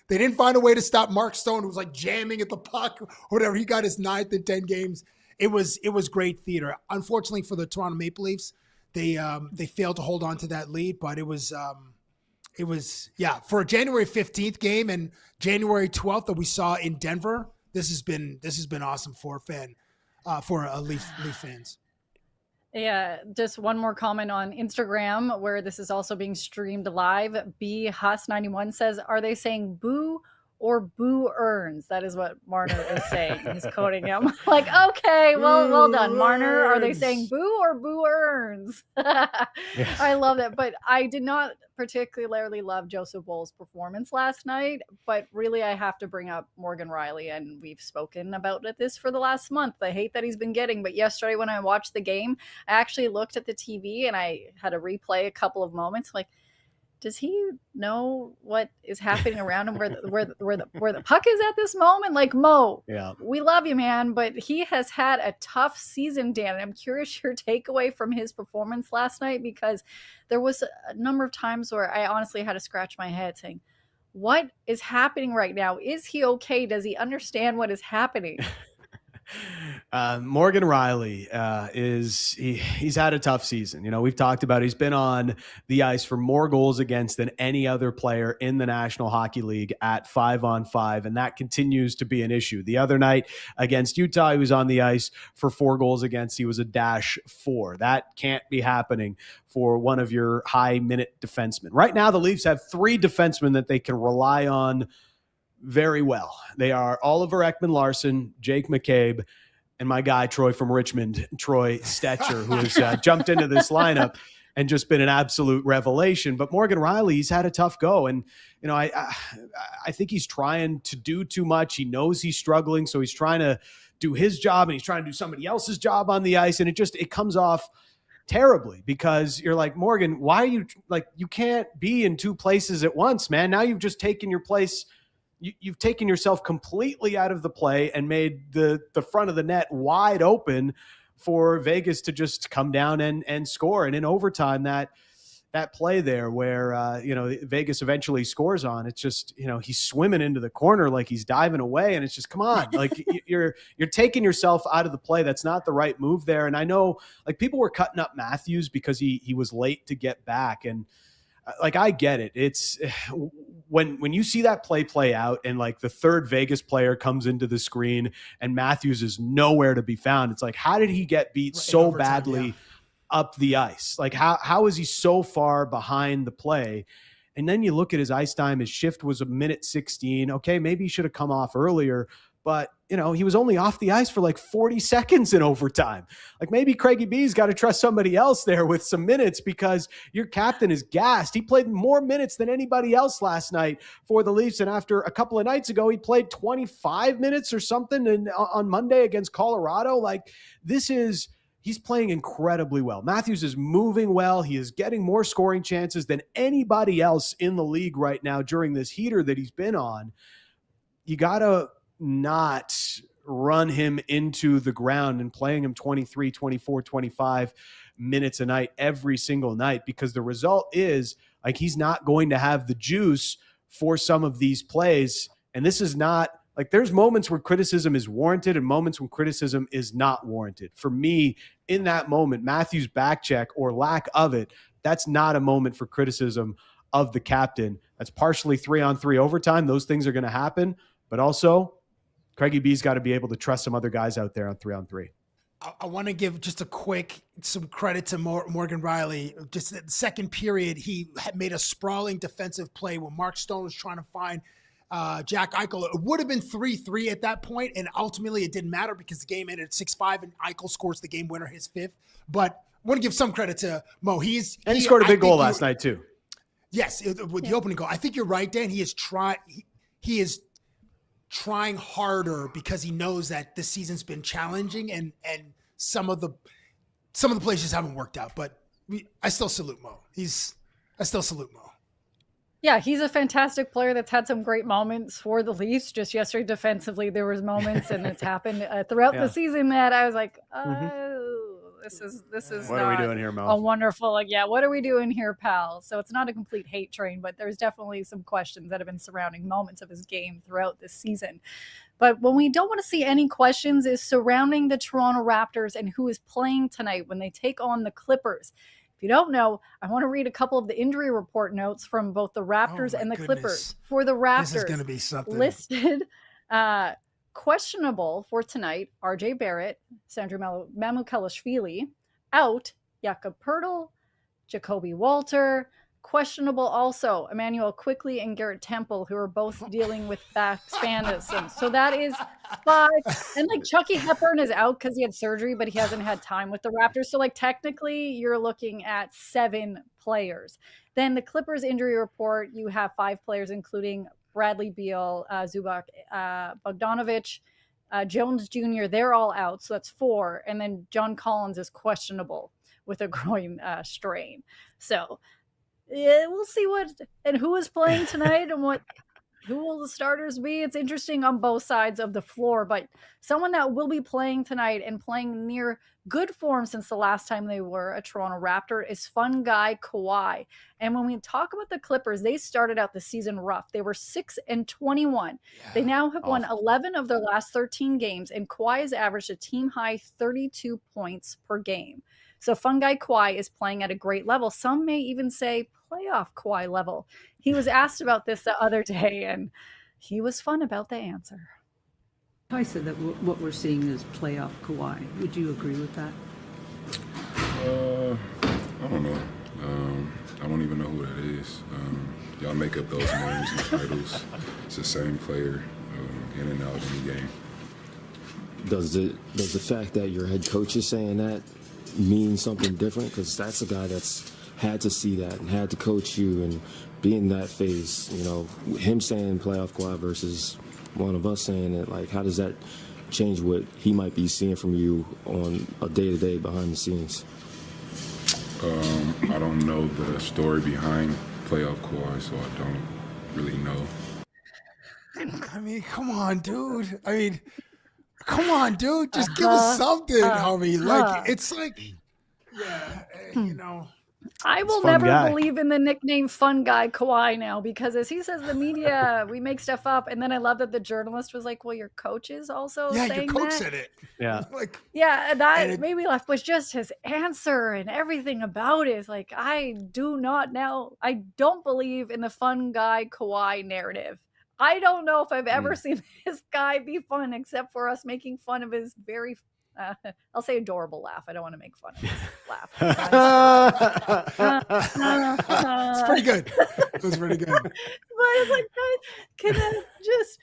Speaker 2: they didn't find a way to stop Mark Stone, who was like jamming at the puck or whatever. He got his 9th in 10 games. It was great theater. Unfortunately for the Toronto Maple Leafs, they failed to hold on to that lead, but it was for a January 15th game and January 12th that we saw in Denver. This has been awesome for Leaf fans.
Speaker 1: Yeah, just one more comment on Instagram, where this is also being streamed live. B Huss 91 says, "Are they saying boo or boo earns?" That is what Marner is saying. He's quoting him. Like, okay, well done, Marner. Are they saying boo or boo earns? Yes. I love that, but I did not particularly love Joseph Woll's performance last night. But really, I have to bring up Morgan Rielly, and we've spoken about this for the last month. The hate that he's been getting. But yesterday, when I watched the game, I actually looked at the TV and I had to replay a couple of moments, like, does he know what is happening around him, where the puck is at this moment? Like, Mo, yeah, we love you, man, but he has had a tough season, Dan. And I'm curious your takeaway from his performance last night, because there was a number of times where I honestly had to scratch my head saying, what is happening right now? Is he okay? Does he understand what is happening?
Speaker 3: Morgan Rielly he's had a tough season. You know, we've talked about he's been on the ice for more goals against than any other player in the National Hockey League at 5-on-5, and that continues to be an issue. The other night against Utah, he was on the ice for 4 goals against. He was a -4. That can't be happening for one of your high-minute defensemen. Right now, the Leafs have 3 defensemen that they can rely on very well. They are Oliver Ekman-Larsson, Jake McCabe, and my guy Troy from Richmond, Troy Stetcher, who has jumped into this lineup and just been an absolute revelation. But Morgan Rielly, he's had a tough go, and you know, I think he's trying to do too much. He knows he's struggling, so he's trying to do his job, and he's trying to do somebody else's job on the ice, and it comes off terribly, because you're like, Morgan, why are you like, you can't be in 2 places at once, man. Now you've just taken your place. You've taken yourself completely out of the play and made the front of the net wide open for Vegas to just come down and score. And in overtime, that that play there where, Vegas eventually scores on. It's just, he's swimming into the corner like he's diving away. And it's just, come on, like you're taking yourself out of the play. That's not the right move there. And I know like people were cutting up Matthews because he was late to get back. And like, I get it. It's when you see that play out and like the third Vegas player comes into the screen and Matthews is nowhere to be found. It's like, how did he get beat so badly up the ice? Like how is he so far behind the play? And then you look at his ice time, his shift was a minute 16. Okay, maybe he should have come off earlier, but he was only off the ice for like 40 seconds in overtime. Like maybe Craigie B's got to trust somebody else there with some minutes because your captain is gassed. He played more minutes than anybody else last night for the Leafs. And after a couple of nights ago, he played 25 minutes or something on Monday against Colorado. Like he's playing incredibly well. Matthews is moving well. He is getting more scoring chances than anybody else in the league right now during this heater that he's been on. You got to not run him into the ground and playing him 23, 24, 25 minutes a night every single night, because the result is like he's not going to have the juice for some of these plays. And this is not like there's moments where criticism is warranted and moments when criticism is not warranted. For me, in that moment, Matthews' back check or lack of it, that's not a moment for criticism of the captain. That's partially 3-on-3 overtime. Those things are going to happen. But also, Craigie B's got to be able to trust some other guys out there on 3-on-3.
Speaker 2: I want to give just some credit to Morgan Rielly. Just the second period, he had made a sprawling defensive play when Mark Stone was trying to find Jack Eichel. It would have been 3-3 at that point, and ultimately it didn't matter because the game ended at 6-5, and Eichel scores the game winner, his fifth. But I want to give some credit to Mo.
Speaker 3: He scored a big goal last night too.
Speaker 2: Yes, with the opening goal. I think you're right, Dan. He is trying harder because he knows that this season's been challenging and some of the plays just haven't worked out. But I still salute Mo. I still salute Mo.
Speaker 1: Yeah, he's a fantastic player that's had some great moments for the Leafs. Just yesterday defensively, there was moments, and it's happened throughout the season that I was like, this is
Speaker 3: what are we doing here, Mo?
Speaker 1: A wonderful, what are we doing here, pal? So it's not a complete hate train, but there's definitely some questions that have been surrounding moments of his game throughout this season. But when we don't want to see any questions is surrounding the Toronto Raptors and who is playing tonight when they take on the Clippers. If you don't know, I want to read a couple of the injury report notes from both the Raptors and the Clippers. For the Raptors,
Speaker 2: this is going to be something.
Speaker 1: Listed questionable for tonight: RJ Barrett, Sandro Mamukelashvili. Out: Jakob Poeltl, Jacoby Walter. Questionable also Emmanuel Quickly and Garrett Temple, who are both dealing with back spasms. So that is 5. And Chucky Hepburn is out because he had surgery, but he hasn't had time with the Raptors. So technically you're looking at 7 players. Then the Clippers injury report, you have 5 players, including Bradley Beal, Zubac, Bogdanovic, Jones Jr. They're all out. So that's 4. And then John Collins is questionable with a groin strain. So we'll see who is playing tonight and who will the starters be. It's interesting on both sides of the floor, but someone that will be playing tonight and playing near good form since the last time they were a Toronto Raptor is fun guy Kawhi. And when we talk about the Clippers, they started out the season rough. They were 6-21. Yeah. They now have won 11 of their last 13 games, and Kawhi has averaged a team high 32 points per game. So fun guy Kawhi is playing at a great level. Some may even say playoff Kawhi level. He was asked about this the other day, and he was fun about the answer.
Speaker 11: I said that what we're seeing is playoff Kawhi. Would you agree with that?
Speaker 12: I don't know. I don't even know who that is. Y'all make up those names and titles. It's the same player in and out of the game.
Speaker 13: Does the fact that your head coach is saying that mean something different? Because that's a guy that's had to see that and had to coach you and be in that phase. Him saying playoff Kawhi versus one of us saying it. How does that change what he might be seeing from you on a day-to-day behind the scenes?
Speaker 12: I don't know the story behind playoff Kawhi, so I don't really know.
Speaker 2: I mean, come on, dude. Just give us something, homie. It's
Speaker 1: I will never believe in the nickname Fun Guy Kawhi now, because as he says, the media, we make stuff up. And then I love that the journalist was like, well, your coach is also saying that.
Speaker 2: Yeah, your coach said it.
Speaker 3: Yeah.
Speaker 1: Yeah, that made me laugh, was just his answer and everything about it. Is like, I don't believe in the Fun Guy Kawhi narrative. I don't know if I've ever seen this guy be fun, except for us making fun of his very I'll say adorable laugh. I don't want to make fun of his laugh.
Speaker 2: It's pretty good. It was pretty good.
Speaker 1: But it's like, can I just,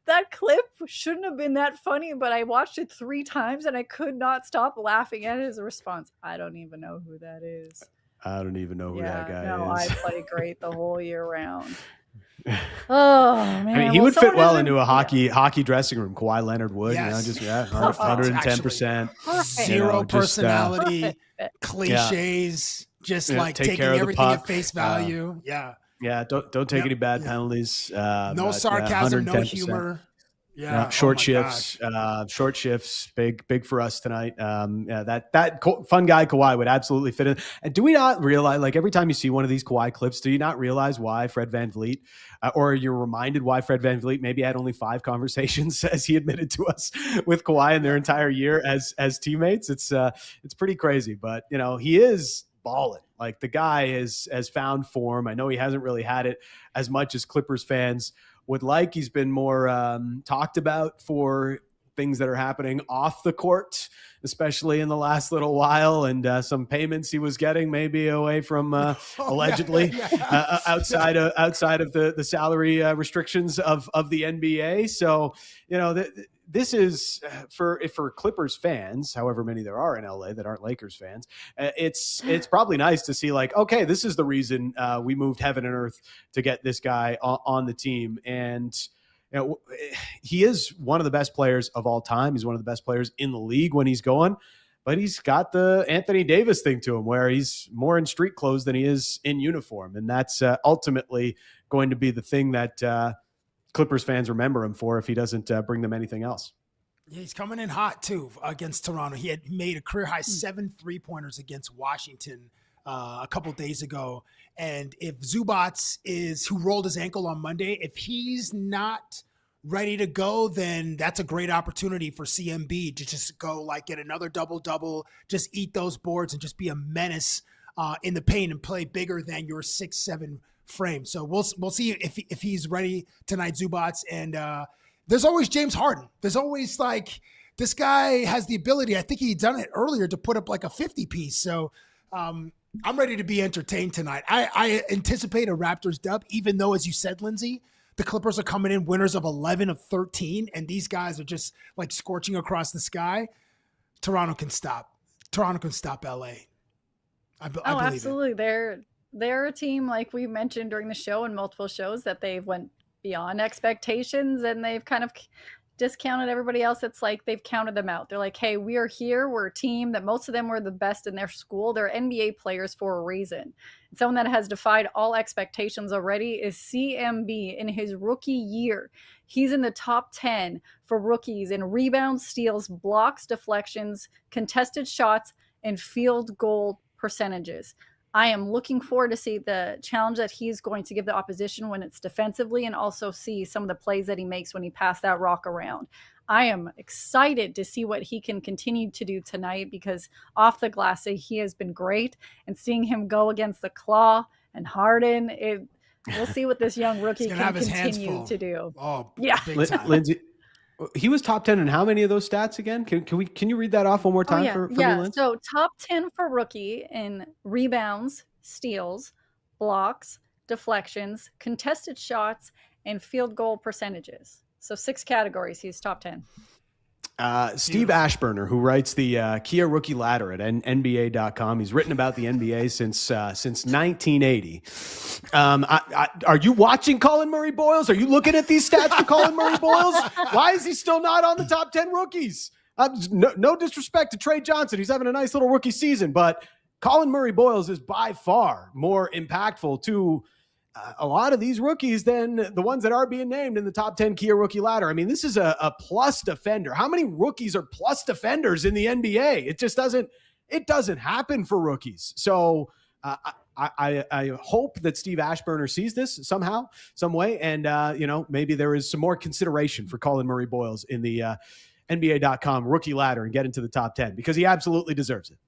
Speaker 1: that clip shouldn't have been that funny, but I watched it 3 times and I could not stop laughing at his response. I don't even know who that is.
Speaker 3: I don't even know who that guy is.
Speaker 1: I play great the whole year round. Oh man!
Speaker 3: I mean, he would fit well into a hockey dressing room. Kawhi Leonard would, 110%.
Speaker 2: Zero personality, cliches, just like taking everything at face value.
Speaker 3: Yeah. Don't take any bad penalties.
Speaker 2: No sarcasm, no humor. Yeah,
Speaker 3: short shifts, big for us tonight. That fun guy Kawhi would absolutely fit in. And do we not realize, like, every time you see one of these Kawhi clips, do you not realize why Fred VanVleet, or you're reminded why Fred VanVleet maybe had only 5 conversations, as he admitted to us, with Kawhi in their entire year as teammates? It's pretty crazy, but he is balling. Like, the guy has found form. I know he hasn't really had it as much as Clippers fans would like. He's been more talked about for things that are happening off the court, especially in the last little while, and some payments he was getting maybe away from allegedly outside of the salary restrictions of the NBA. So this is for Clippers fans, however many there are in LA that aren't Lakers fans. It's probably nice to see, like, okay, this is the reason we moved heaven and earth to get this guy on the team. And he is one of the best players of all time. He's one of the best players in the league when he's going, but he's got the Anthony Davis thing to him, where he's more in street clothes than he is in uniform. And that's ultimately going to be the thing that Clippers fans remember him for if he doesn't bring them anything else.
Speaker 2: Yeah, he's coming in hot too against Toronto. He had made a career high 7 3-pointers against Washington a couple days ago. And if Zubac who rolled his ankle on Monday, if he's not ready to go, then that's a great opportunity for CMB to just go get another double-double, just eat those boards and just be a menace in the paint and play bigger than your 6'7" frame. So we'll see if he's ready tonight, Zubac. And there's always James Harden. There's always this guy has the ability, I think he'd done it earlier, to put up a 50-piece. So I'm ready to be entertained tonight. I anticipate a Raptors dub, even though, as you said, Lindsay, the Clippers are coming in winners of 11 of 13, and these guys are just scorching across the sky. Toronto can stop. Toronto can stop LA. I believe
Speaker 1: absolutely. They're a team, like we mentioned during the show and multiple shows, that they've went beyond expectations and they've kind of discounted everybody else. It's like they've counted them out. They're like, hey, we are here. We're a team that most of them were the best in their school. They're NBA players for a reason. And someone that has defied all expectations already is CMB in his rookie year. He's in the top 10 for rookies in rebounds, steals, blocks, deflections, contested shots, and field goal percentages. I am looking forward to see the challenge that he's going to give the opposition when it's defensively, and also see some of the plays that he makes when he passed that rock around. I am excited to see what he can continue to do tonight, because off the glass, he has been great, and seeing him go against the Claw and Harden, we'll see what this young rookie can continue to do.
Speaker 2: Oh,
Speaker 1: yeah.
Speaker 3: Lindsay, he was top 10 in how many of those stats again? Can you read that off one more time for me, Lindsay?
Speaker 1: So top 10 for rookie in rebounds, steals, blocks, deflections, contested shots, and field goal percentages. So 6 categories. He's top 10.
Speaker 3: Steve Ashburner, who writes the Kia Rookie Ladder at NBA.com. He's written about the NBA since 1980. Are you watching Colin Murray-Boyles? Are you looking at these stats for Colin Murray-Boyles? Why is he still not on the top 10 rookies? No disrespect to Trey Johnson. He's having a nice little rookie season, but Colin Murray-Boyles is by far more impactful to a lot of these rookies than the ones that are being named in the top 10 Kia Rookie Ladder. I mean, this is a plus defender. How many rookies are plus defenders in the NBA? It doesn't happen for rookies. So I hope that Steve Ashburner sees this somehow, some way. And, maybe there is some more consideration for Collin Murray-Boyles in the NBA.com rookie ladder and get into the top 10 because he absolutely deserves it.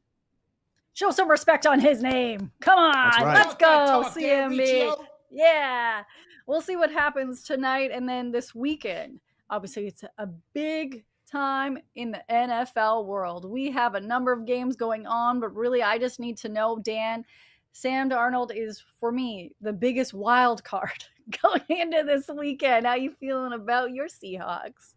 Speaker 1: Show some respect on his name. Come on,
Speaker 3: right.
Speaker 1: let's go, CMB. Yeah. We'll see what happens tonight and then this weekend. Obviously, it's a big time in the NFL world. We have a number of games going on, but really, I just need to know, Dan, Sam Darnold is, for me, the biggest wild card going into this weekend. How you feeling about your Seahawks?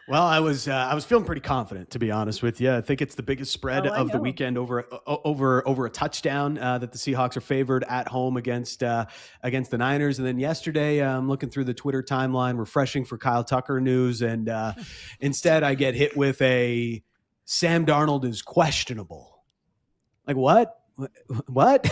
Speaker 3: Well, I was feeling pretty confident, to be honest with you. I think it's the biggest spread of the weekend over a touchdown that the Seahawks are favored at home against the Niners. And then yesterday, I'm looking through the Twitter timeline, refreshing for Kyle Tucker news, and instead I get hit with a Sam Darnold is questionable. Like what? What?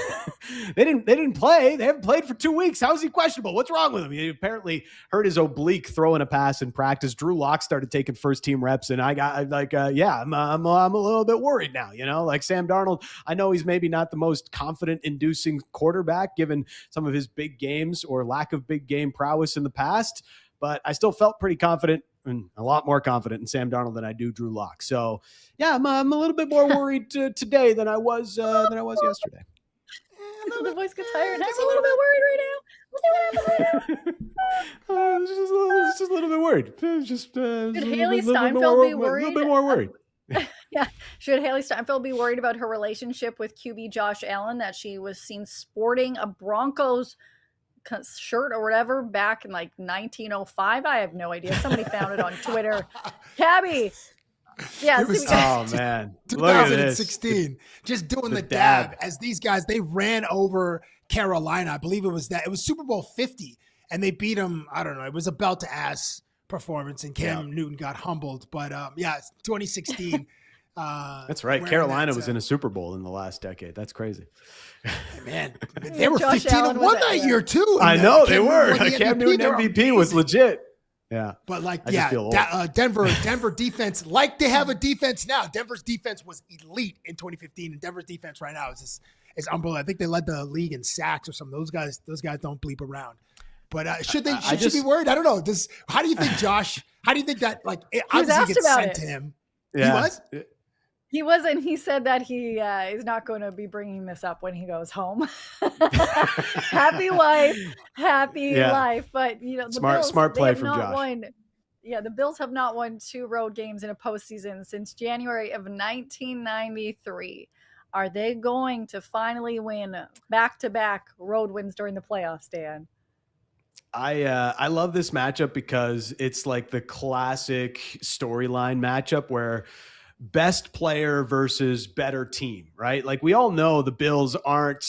Speaker 3: They didn't play. They haven't played for 2 weeks. How is he questionable? What's wrong with him? He apparently hurt his oblique throwing a pass in practice. Drew Lock started taking first team reps, and I got I'm a little bit worried now. Like Sam Darnold, I know he's maybe not the most confident inducing quarterback given some of his big games or lack of big game prowess in the past, but I still felt pretty confident and a lot more confident in Sam Darnold than I do Drew Lock. So yeah, I'm a little bit more worried today than I was yesterday.
Speaker 1: The voice gets higher, and I'm a little bit worried right now. We'll see what happens right now.
Speaker 3: It's just a little bit worried.
Speaker 1: Should Haley Steinfeld be worried?
Speaker 3: A little bit more worried.
Speaker 1: Yeah. Should Haley Steinfeld be worried about her relationship with QB Josh Allen, that she was seen sporting a Broncos shirt or whatever back in like 1905? I have no idea. Somebody found it on Twitter. Cabbie. Yeah.
Speaker 3: Oh man.
Speaker 2: 2016. Just doing the dab as these guys, they ran over Carolina. I believe it was Super Bowl 50 and they beat them. I don't know. It was a belt to ass performance and Cam Newton got humbled, but 2016.
Speaker 3: That's right. Carolina was in a Super Bowl in the last decade. That's crazy.
Speaker 2: Man, they were 15-1 that year too.
Speaker 3: I know they were. Cam Newton MVP was legit. Yeah.
Speaker 2: But Denver defense, like they have a defense now. Denver's defense was elite in 2015, and Denver's defense right now is unbelievable. I think they led the league in sacks or something. Those guys don't bleep around. But should be worried? I don't know. How do you think Josh? How do you think that obviously gets sent to him?
Speaker 3: Yeah.
Speaker 2: He was.
Speaker 1: He wasn't. He said that he is not going to be bringing this up when he goes home. Happy wife, happy life. But the
Speaker 3: smart play from Josh.
Speaker 1: The Bills have not won 2 road games in a postseason since January of 1993. Are they going to finally win back-to-back road wins during the playoffs, Dan?
Speaker 3: I love this matchup because it's like the classic storyline matchup where best player versus better team, right? Like we all know the Bills aren't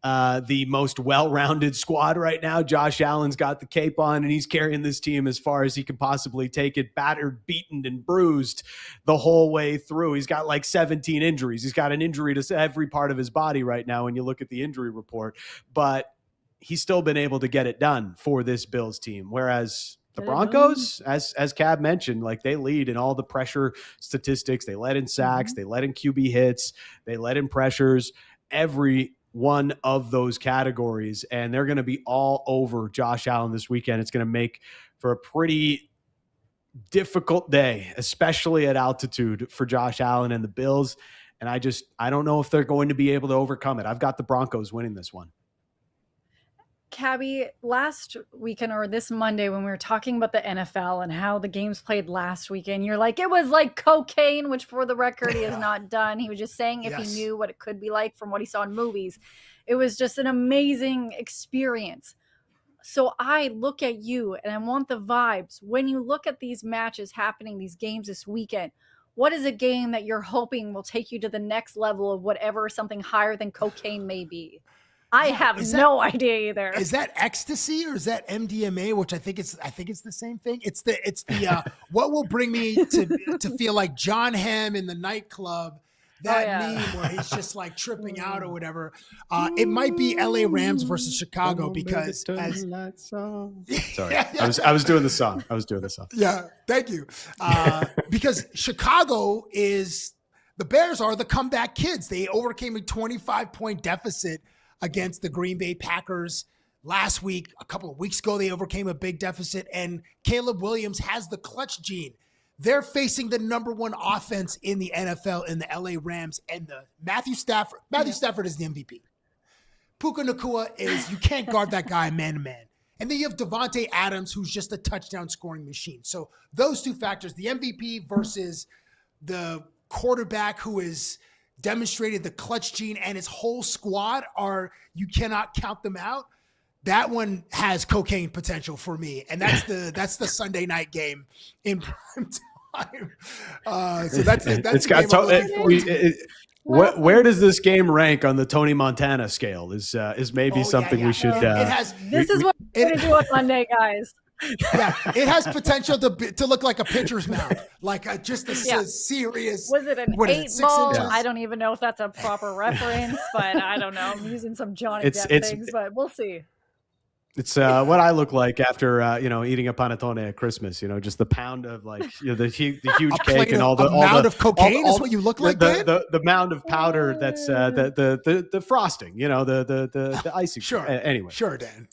Speaker 3: the most well-rounded squad right now. Josh Allen's got the cape on and he's carrying this team as far as he can possibly take it, battered, beaten, and bruised the whole way through. He's got like 17 injuries. He's got an injury to every part of his body right now when you look at the injury report, but he's still been able to get it done for this Bills team. Whereas the Broncos, as Cab mentioned, like they lead in all the pressure statistics. They led in sacks, they led in QB hits, they led in pressures, every one of those categories. And they're going to be all over Josh Allen this weekend. It's going to make for a pretty difficult day, especially at altitude for Josh Allen and the Bills. And I don't know if they're going to be able to overcome it. I've got the Broncos winning this one.
Speaker 1: Cabbie, last weekend or this Monday when we were talking about the NFL and how the games played last weekend, you're like, it was like cocaine, which for the record he has not done. He was just saying if he knew what it could be like from what he saw in movies. It was just an amazing experience. So I look at you and I want the vibes. When you look at these matches happening, these games this weekend, what is a game that you're hoping will take you to the next level of whatever something higher than cocaine may be? I have no idea either.
Speaker 2: Is that ecstasy or is that MDMA? Which I think it's the same thing. It's the what will bring me to feel like John Hamm in the nightclub. That meme where he's just like tripping out or whatever. It might be LA Rams versus Chicago because
Speaker 3: sorry, I was doing the song. Yeah,
Speaker 2: thank you. Because Chicago is The Bears are the comeback kids. They overcame a 25-point deficit against the Green Bay Packers last week. A couple of weeks ago, they overcame a big deficit, and Caleb Williams has the clutch gene. They're facing the number one offense in the NFL in the LA Rams, and the Matthew Stafford. Matthew Stafford is the MVP. Puka Nacua is, you can't guard that guy man-to-man. And then you have Devontae Adams, who's just a touchdown scoring machine. So those two factors, the MVP versus the quarterback who has demonstrated the clutch gene, and his whole squad are, you cannot count them out. That one has cocaine potential for me. And that's the Sunday night game in prime time. So that's it. That's
Speaker 3: where does this game rank on the Tony Montana scale? Is maybe something we should.
Speaker 1: This is what we're going to do on Monday, guys.
Speaker 2: Yeah, it has potential to look like a pitcher's mound, like just a serious.
Speaker 1: Was it an 8
Speaker 2: 6
Speaker 1: ball?
Speaker 2: inches?
Speaker 1: I don't even know if that's a proper reference, but I don't know. I'm using some Johnny Depp things, but we'll see.
Speaker 3: It's what I look like after eating a panettone at Christmas. Just the pound of the huge cake and all the
Speaker 2: mound of cocaine is what you look like.
Speaker 3: The mound of powder that's the frosting. The icing.
Speaker 2: Sure.
Speaker 3: Anyway.
Speaker 2: Sure, Dan.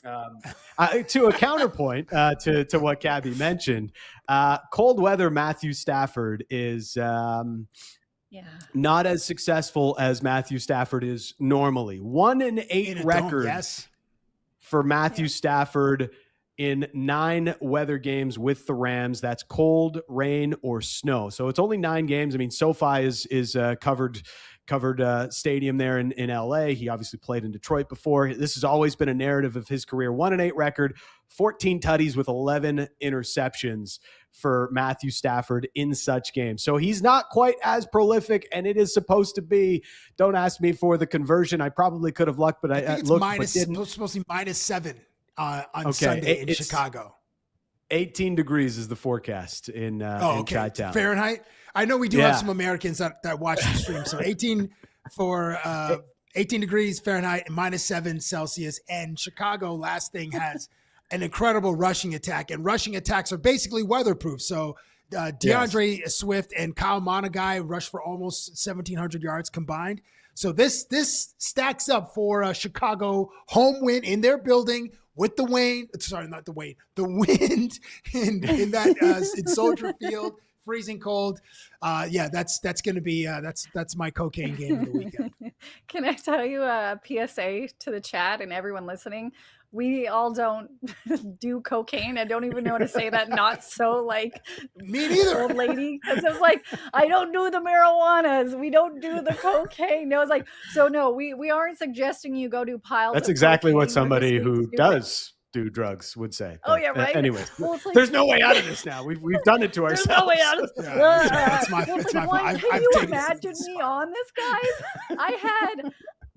Speaker 3: To a counterpoint to what Cabbie mentioned, cold weather Matthew Stafford is not as successful as Matthew Stafford is normally. 1-8 record.
Speaker 2: Yes.
Speaker 3: For Matthew Stafford in 9 weather games with the Rams. That's cold, rain, or snow. So it's only 9 games. I mean, SoFi is covered stadium there in LA. He obviously played in Detroit before. This has always been a narrative of his career. 1-8 record, 14 tutties with 11 interceptions for Matthew Stafford in such games. So he's not quite as prolific, and it is supposed to be. Don't ask me for the conversion. I probably could have looked, but I looked, but didn't.
Speaker 2: It's supposed to be -7 on Sunday in Chicago.
Speaker 3: 18 degrees is the forecast in Chi-Town.
Speaker 2: Fahrenheit? I know we do have some Americans that watch the stream. So 18 degrees Fahrenheit and -7 Celsius. And Chicago, last thing, has an incredible rushing attack. And rushing attacks are basically weatherproof. So DeAndre Swift and Kyle Monaghy rushed for almost 1,700 yards combined. So this stacks up for a Chicago home win in their building with the wind in that in Soldier Field, freezing cold. That's going to be that's my cocaine game of the weekend.
Speaker 1: Can I tell you a PSA to the chat and everyone listening? We all don't do cocaine. I don't even know how to say that. Not so
Speaker 2: me neither,
Speaker 1: old lady. Because it's I don't do the marijuanas. We don't do the cocaine. No, it's so no. We aren't suggesting you go do piles.
Speaker 3: That's exactly what somebody who does do drugs would say.
Speaker 1: Oh yeah, right.
Speaker 3: Anyway, there's no way out of this now. We've done it to ourselves.
Speaker 1: There's no way out of this.
Speaker 2: That's my fault.
Speaker 1: Can you imagine me on this, guys?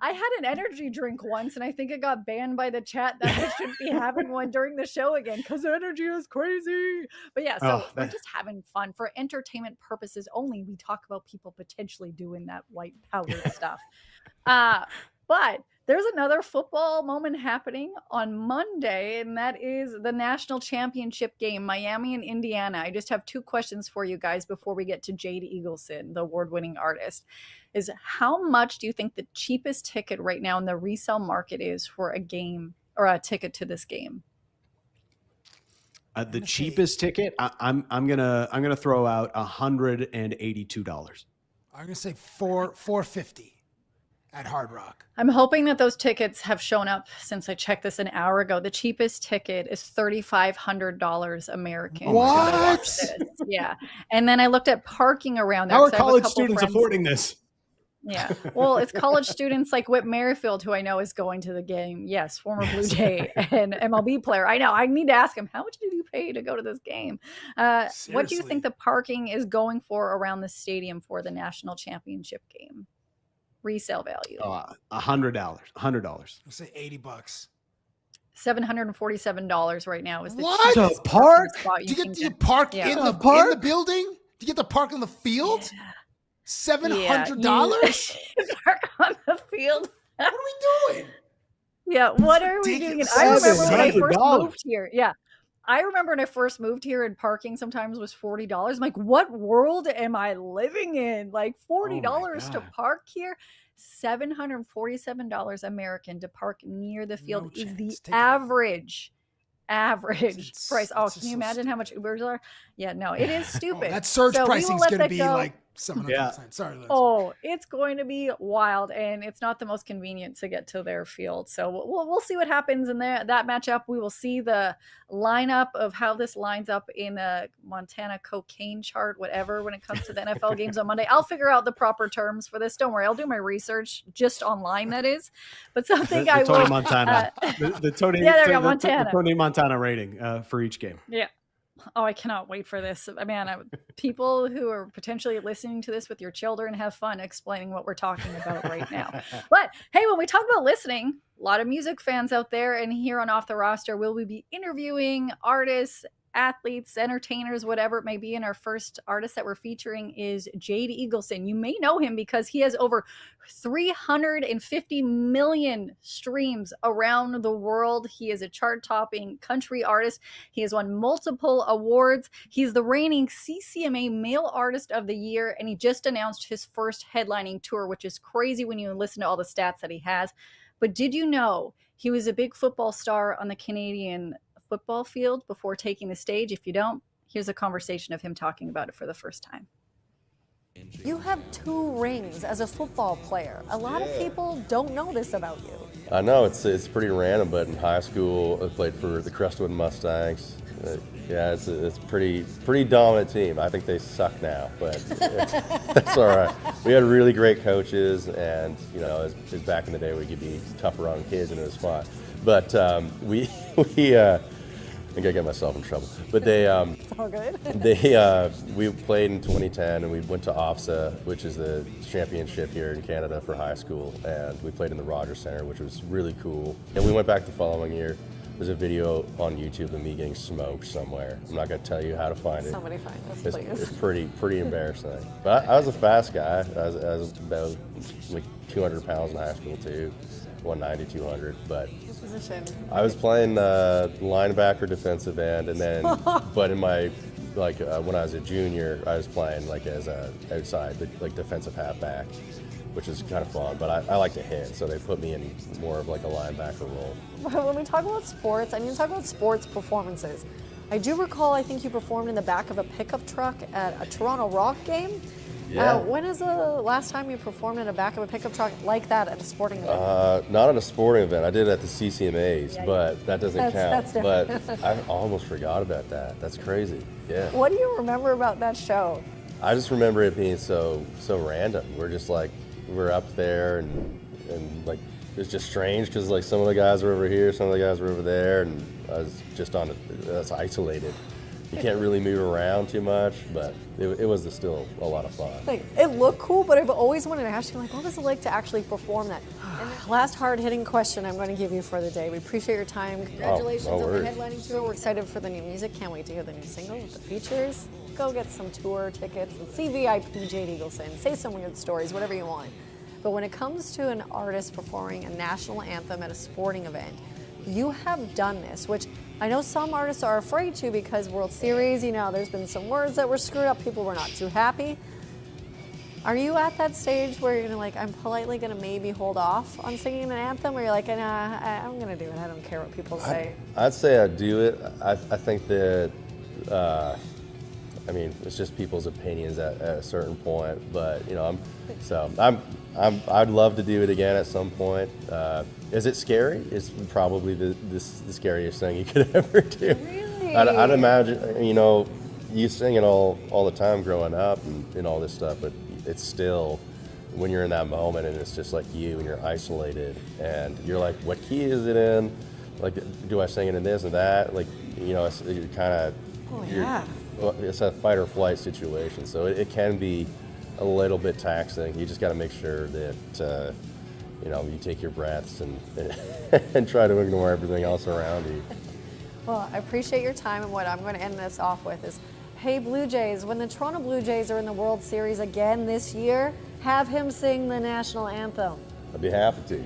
Speaker 1: I had an energy drink once, and I think it got banned by the chat that I shouldn't be having one during the show again because energy is crazy. But yeah, so we're just having fun for entertainment purposes only. We talk about people potentially doing that white powder stuff. But there's another football moment happening on Monday, and that is the national championship game, Miami and Indiana. I just have 2 questions for you guys before we get to Jade Eagleson, the award-winning artist. Is how much do you think the cheapest ticket right now in the resale market is for a game or a ticket to this game?
Speaker 3: The cheapest ticket, I'm gonna throw out $182.
Speaker 2: I'm gonna say $450 at Hard Rock.
Speaker 1: I'm hoping that those tickets have shown up since I checked this an hour ago. The cheapest ticket is $3,500 American.
Speaker 2: What?
Speaker 1: Yeah, and then I looked at parking around there.
Speaker 3: How are college students affording this?
Speaker 1: Yeah. Well, it's college students like Whit Merrifield, who I know is going to the game. Yes, former Blue Jay and MLB player. I know. I need to ask him, how much did you pay to go to this game? What do you think the parking is going for around the stadium for the national championship game? Resale value.
Speaker 3: $100.
Speaker 2: I'll say $80.
Speaker 1: $747 right now is the
Speaker 2: what?
Speaker 1: cheapest
Speaker 3: park?
Speaker 1: Spot
Speaker 2: Do you park in the building? Do you get to park on the field?
Speaker 1: Yeah.
Speaker 2: $700?
Speaker 1: Park on the field.
Speaker 2: What are we doing?
Speaker 1: Yeah, what are we doing? I remember when I first moved here. Yeah. I remember when I first moved here and parking sometimes was $40. I'm like, what world am I living in? Like $40 to park here? $747 American to park near the field is the average price. Oh, can you imagine how much Ubers are? Yeah, no, it is stupid.
Speaker 2: That surge pricing is going to be like 700%. Sorry, Liz.
Speaker 1: Oh, it's going to be wild, and it's not the most convenient to get to their field. So we'll see what happens in that matchup. We will see the lineup of how this lines up in a Montana cocaine chart, whatever, when it comes to the NFL games on Monday. I'll figure out the proper terms for this. Don't worry, I'll do my research just online. That is, but something
Speaker 3: the
Speaker 1: I
Speaker 3: Tony
Speaker 1: will.
Speaker 3: Montana, the Tony,
Speaker 1: yeah, there we go,
Speaker 3: the
Speaker 1: Montana.
Speaker 3: Tony Montana rating for each game.
Speaker 1: Yeah. Oh, I cannot wait for this. Man, people who are potentially listening to this with your children, have fun explaining what we're talking about right now. But hey, when we talk about listening, a lot of music fans out there, and here on Off the Roster, will we be interviewing artists, athletes, entertainers, whatever it may be. And our first artist that we're featuring is Jade Eagleson. You may know him because he has over 350 million streams around the world. He is a chart-topping country artist. He has won multiple awards. He's the reigning CCMA Male Artist of the Year, and he just announced his first headlining tour, which is crazy when you listen to all the stats that he has. But did you know he was a big football star on the Canadian football field before taking the stage? If you don't, here's a conversation of him talking about it for the first time.
Speaker 14: You have 2 rings as a football player. A lot of people don't know this about you.
Speaker 15: I know it's pretty random, but in high school I played for the Crestwood Mustangs. Yeah, it's a pretty dominant team. I think they suck now, but that's all right. We had really great coaches, and you know, it was back in the day we could be tougher on kids into the spot. But we I think I get myself in trouble. But they
Speaker 14: It's all good.
Speaker 15: we played in 2010, and we went to OFSA, which is the championship here in Canada for high school, and we played in the Rogers Center, which was really cool. And we went back the following year. There's a video on YouTube of me getting smoked somewhere. I'm not going to tell you how to find it.
Speaker 14: Somebody find this, please.
Speaker 15: It's pretty embarrassing. But I was a fast guy. I was about like 200 pounds in high school too, 190, 200. But
Speaker 14: Position.
Speaker 15: I was playing linebacker, defensive end, and then but in my when I was a junior, I was playing like as a outside, like defensive halfback, which is kind of fun, but I like to hit, so they put me in more of like a linebacker role.
Speaker 14: When we talk about sports, I need to talk about sports performances. I do recall, I think you performed in the back of a pickup truck at a Toronto Rock game.
Speaker 15: Yeah.
Speaker 14: When is the last time you performed in the back of a pickup truck like that at a sporting event?
Speaker 15: Not at a sporting event. I did it at the CCMAs, but that doesn't count.
Speaker 14: That's different.
Speaker 15: But I almost forgot about that. That's crazy. Yeah.
Speaker 14: What do you remember about that show?
Speaker 15: I just remember it being so random. We're up there and like it's just strange because like some of the guys were over here, some of the guys were over there, and I was just that's isolated. You can't really move around too much, but it was still a lot of fun.
Speaker 14: Like, it looked cool, but I've always wanted to ask you, like, what was it like to actually perform that? And last hard-hitting question I'm going to give you for the day. We appreciate your time. Congratulations on the headlining tour. We're excited for the new music. Can't wait to hear the new single with the features. Go get some tour tickets and see VIP Jade Eagleson. Say some weird stories, whatever you want. But when it comes to an artist performing a national anthem at a sporting event, you have done this, which I know some artists are afraid to because World Series, you know, there's been some words that were screwed up. People were not too happy. Are you at that stage where you're gonna like, I'm politely gonna maybe hold off on singing an anthem, or you're like, nah, I'm gonna do it. I don't care what people say.
Speaker 15: I'd say I'd do it. I think that, I mean, it's just people's opinions at a certain point. But you know, I'd love to do it again at some point. Is it scary? It's probably the scariest thing you could ever do.
Speaker 14: Really?
Speaker 15: I'd imagine, you know, you sing it all the time growing up and all this stuff, but it's still, when you're in that moment and it's just like you and you're isolated and you're like, what key is it in? Like, do I sing it in this and that? Like, you know, you're kind of, it's a fight or flight situation. So it can be a little bit taxing. You just got to make sure that, you know, you take your breaths and try to ignore everything else around you.
Speaker 14: Well, I appreciate your time, and what I'm going to end this off with is, hey, Blue Jays, when the Toronto Blue Jays are in the World Series again this year, have him sing the national anthem.
Speaker 15: I'd be happy to.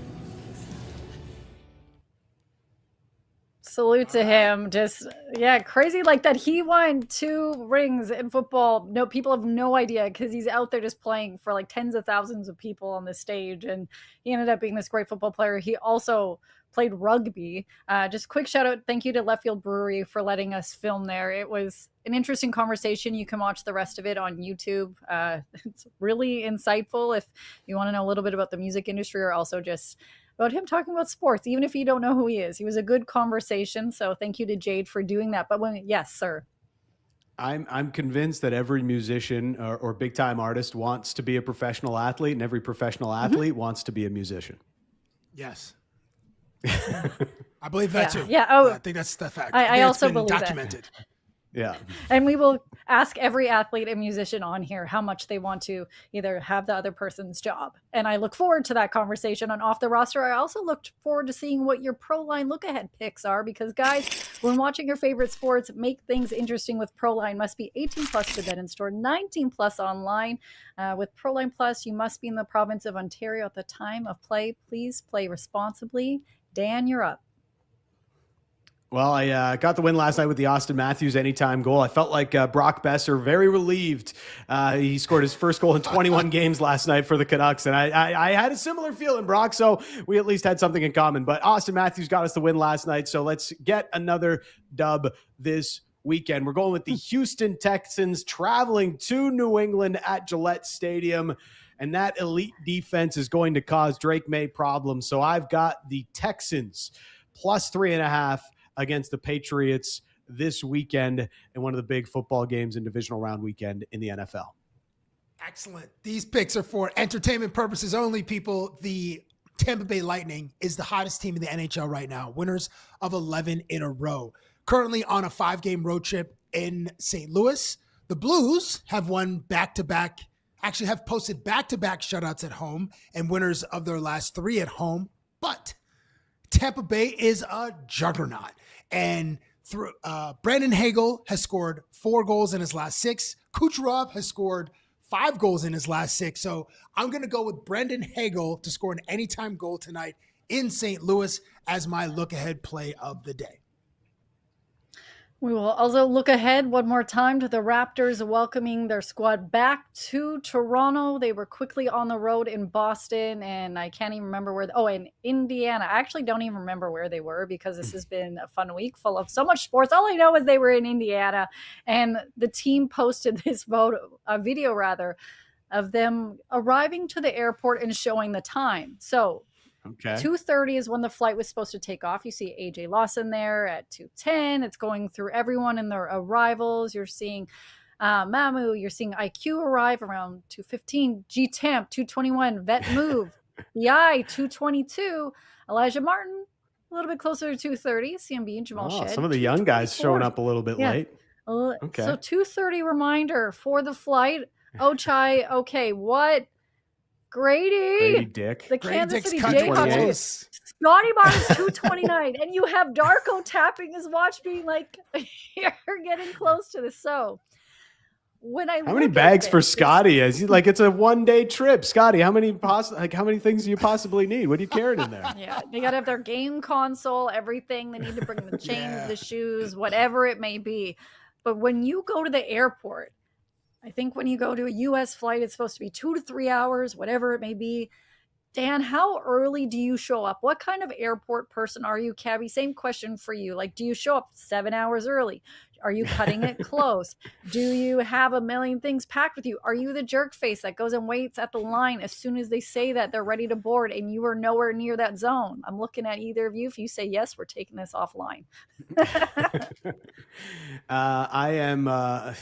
Speaker 1: Salute to him. Just, yeah, crazy like that. He won 2 rings in football. No, people have no idea because he's out there just playing for like tens of thousands of people on the stage. And he ended up being this great football player. He also played rugby. Just quick shout out. Thank you to Left Field Brewery for letting us film there. It was an interesting conversation. You can watch the rest of it on YouTube. It's really insightful if you want to know a little bit about the music industry or also just about him talking about sports, even if you don't know who he is. He was a good conversation. So thank you to Jade for doing that. But yes, sir.
Speaker 3: I'm convinced that every musician or big time artist wants to be a professional athlete, and every professional athlete wants to be a musician.
Speaker 2: Yes. I believe that too.
Speaker 1: Yeah. Oh,
Speaker 2: I think that's the fact.
Speaker 1: I also believe
Speaker 2: documented.
Speaker 1: that.
Speaker 3: Yeah.
Speaker 1: And we will ask every athlete and musician on here how much they want to either have the other person's job. And I look forward to that conversation on Off the Roster. I also looked forward to seeing what your ProLine look-ahead picks are because, guys, when watching your favorite sports, make things interesting with ProLine. Must be 18 plus to bet in store, 19 plus online. With ProLine Plus, you must be in the province of Ontario at the time of play. Please play responsibly. Dan, you're up.
Speaker 3: Well, I got the win last night with the Austin Matthews anytime goal. I felt like Brock Besser, very relieved. He scored his first goal in 21 games last night for the Canucks, and I had a similar feeling, Brock, so we at least had something in common. But Austin Matthews got us the win last night, so let's get another dub this weekend. We're going with the Houston Texans traveling to New England at Gillette Stadium, and that elite defense is going to cause Drake May problems. So I've got the Texans plus 3.5 against the Patriots this weekend in one of the big football games in divisional round weekend in the NFL.
Speaker 2: Excellent. These picks are for entertainment purposes only, people. The Tampa Bay Lightning is the hottest team in the NHL right now, winners of 11 in a row. Currently on a 5-game road trip in St. Louis. The Blues have won back-to-back, actually have posted back-to-back shutouts at home and winners of their last 3 at home. But Tampa Bay is a juggernaut. And Brandon Hagel has scored 4 goals in his last 6. Kucherov has scored 5 goals in his last 6. So I'm going to go with Brandon Hagel to score an anytime goal tonight in St. Louis as my look-ahead play of the day.
Speaker 1: We will also look ahead one more time to the Raptors welcoming their squad back to Toronto. They were quickly on the road in Boston, and I can't even remember where. In Indiana. I actually don't even remember where they were because this has been a fun week full of so much sports. All I know is they were in Indiana, and the team posted this video of them arriving to the airport and showing the time. So.
Speaker 3: Okay.
Speaker 1: 2:30 is when the flight was supposed to take off. You see AJ Lawson there at 2:10. It's going through everyone in their arrivals. You're seeing Mamu. You're seeing IQ arrive around 2:15. G-Temp 2:21. Vet Move. BI 2:22. Elijah Martin a little bit closer to 2:30. CMB and Jamal Shed.
Speaker 3: Some of the young guys showing up a little bit late.
Speaker 1: Okay. So 2:30 reminder for the flight. Ochai. Okay. What? Grady
Speaker 3: Dick.
Speaker 1: The Kansas City Jayhawks. Scotty Barnes 2:29, and you have Darko tapping his watch, being like, "You're getting close to this." So, how
Speaker 3: many bags for Scotty? Is he like it's a 1-day trip? Scotty, how many things do you possibly need? What are you carrying in there?
Speaker 1: Yeah, they got to have their game console, everything. They need to bring the chains, the shoes, whatever it may be. But when you go to the airport. I think when you go to a U.S. flight, it's supposed to be 2 to 3 hours, whatever it may be. Dan, how early do you show up? What kind of airport person are you, Cabbie? Same question for you. Like, do you show up 7 hours early? Are you cutting it close? Do you have a million things packed with you? Are you the jerk face that goes and waits at the line as soon as they say that they're ready to board and you are nowhere near that zone? I'm looking at either of you. If you say yes, we're taking this offline.
Speaker 3: I am...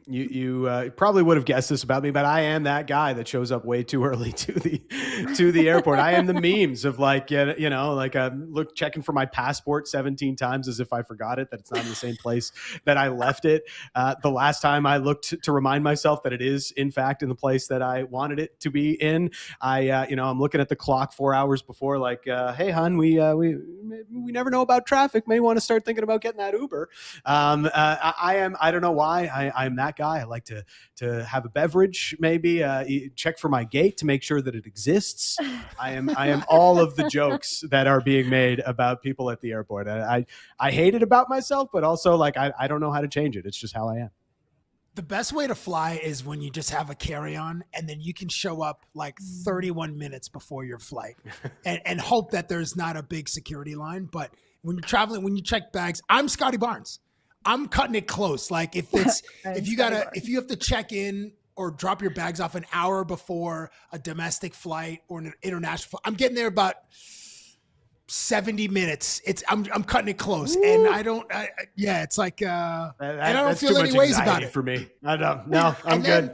Speaker 3: You probably would have guessed this about me, but I am that guy that shows up way too early to the airport. I am the memes of checking for my passport 17 times as if I forgot it, that it's not in the same place that I left it. The last time I looked to remind myself that it is in fact in the place that I wanted it to be in. I'm looking at the clock 4 hours before, like, hey, hon, we never know about traffic. May want to start thinking about getting that Uber. I don't know why I'm that guy. I like to have a beverage, maybe check for my gate to make sure that it exists. I am all of the jokes that are being made about people at the airport. I hate it about myself, but also like I don't know how to change it. It's just how I am.
Speaker 2: The best way to fly is when you just have a carry-on and then you can show up like 31 minutes before your flight and hope that there's not a big security line. But when you're traveling, when you check bags, I'm Scotty Barnes. I'm cutting it close. Like if you have to check in or drop your bags off an hour before a domestic flight or an international flight, I'm getting there about 70 minutes. I'm cutting it close. Ooh. And I don't, it's like, and I don't feel any ways about it.
Speaker 3: For me. I don't, no, I'm good.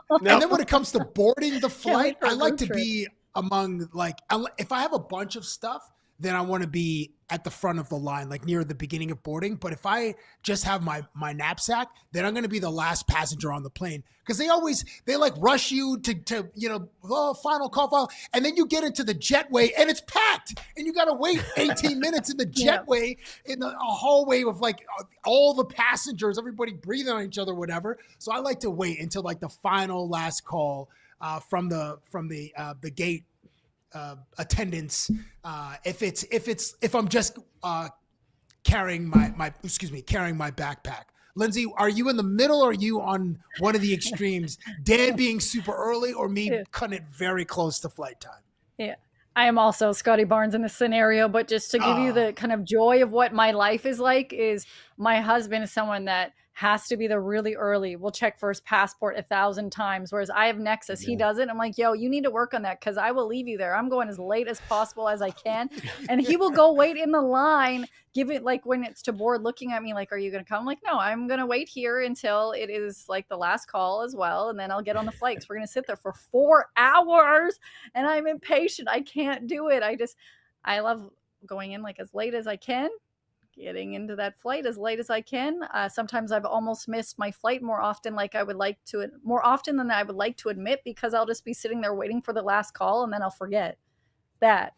Speaker 2: And then when it comes to boarding the flight, I like to be among like, if I have a bunch of stuff, then I want to be at the front of the line, like near the beginning of boarding. But if I just have my knapsack, then I'm going to be the last passenger on the plane. Because they like rush you to final call. And then you get into the jetway and it's packed. And you got to wait 18 minutes in the jetway in a hallway with like all the passengers, everybody breathing on each other, whatever. So I like to wait until like the final last call from the gate attendance. If I'm just carrying my backpack. Lindsay, are you in the middle or are you on one of the extremes? Dan being super early or me cutting it very close to flight time?
Speaker 1: Yeah. I am also Scotty Barnes in this scenario, but just to give you the kind of joy of what my life is like is my husband is someone that has to be there really early. We'll check for his passport 1,000 times, whereas I have Nexus. He doesn't. I'm like, yo, you need to work on that because I will leave you there. I'm going as late as possible as I can. And he will go wait in the line, give it like when it's to board, looking at me like, are you going to come? I'm like, no, I'm going to wait here until it is like the last call as well. And then I'll get on the flight because we're going to sit there for 4 hours and I'm impatient. I can't do it. I love going in like as late as I can. Getting into that flight as late as I can. Sometimes I've almost missed my flight more often than I would like to admit because I'll just be sitting there waiting for the last call and then I'll forget that.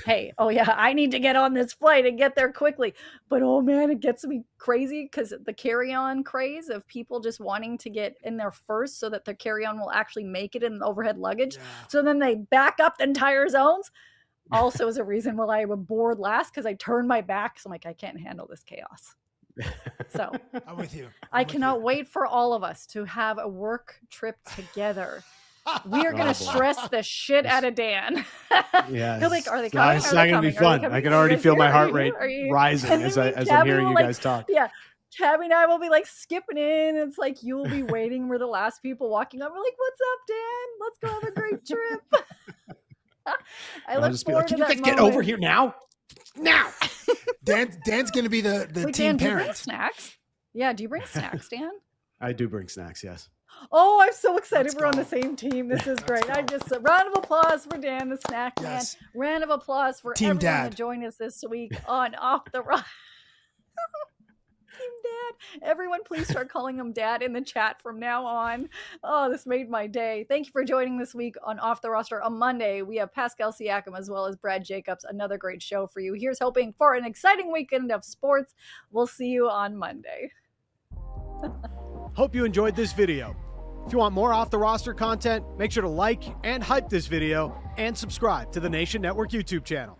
Speaker 1: Hey, I need to get on this flight and get there quickly. But oh man, it gets me crazy because the carry-on craze of people just wanting to get in there first so that their carry-on will actually make it in the overhead luggage. Yeah. So then they back up the entire zones. Also is a reason why I would board last because I turned my back. So I'm like, I can't handle this chaos. So
Speaker 2: I'm with you.
Speaker 1: I cannot wait for all of us to have a work trip together. We are going to stress the shit out of Dan.
Speaker 3: Yeah.
Speaker 1: He'll like, are they coming?
Speaker 3: It's not going to be fun. I can already feel my heart rate rising as I'm hearing you guys talk.
Speaker 1: Yeah. Cabbie and I will be like skipping in. It's like you'll be waiting. We're the last people walking up. We're like, what's up, Dan? Let's go have a great trip. I look forward to that moment. Can you
Speaker 2: get over here now? Now. Dan's going to be the
Speaker 1: Wait,
Speaker 2: team
Speaker 1: Dan,
Speaker 2: parent.
Speaker 1: do you bring snacks? Yeah, do you bring snacks, Dan?
Speaker 3: I do bring snacks, yes.
Speaker 1: Oh, I'm so excited. We're on the same team. This is great. A round of applause for Dan, the snack man. Round of applause for
Speaker 2: Team
Speaker 1: everyone
Speaker 2: Dad.
Speaker 1: to join us this week on Off the Roster. Team Dad. Everyone, please start calling him Dad in the chat from now on. Oh, this made my day. Thank you for joining this week on Off the Roster. On Monday, we have Pascal Siakam as well as Brad Jacobs. Another great show for you. Here's hoping for an exciting weekend of sports. We'll see you on Monday.
Speaker 3: Hope you enjoyed this video. If you want more Off the Roster content, make sure to like and hype this video and subscribe to the Nation Network YouTube channel.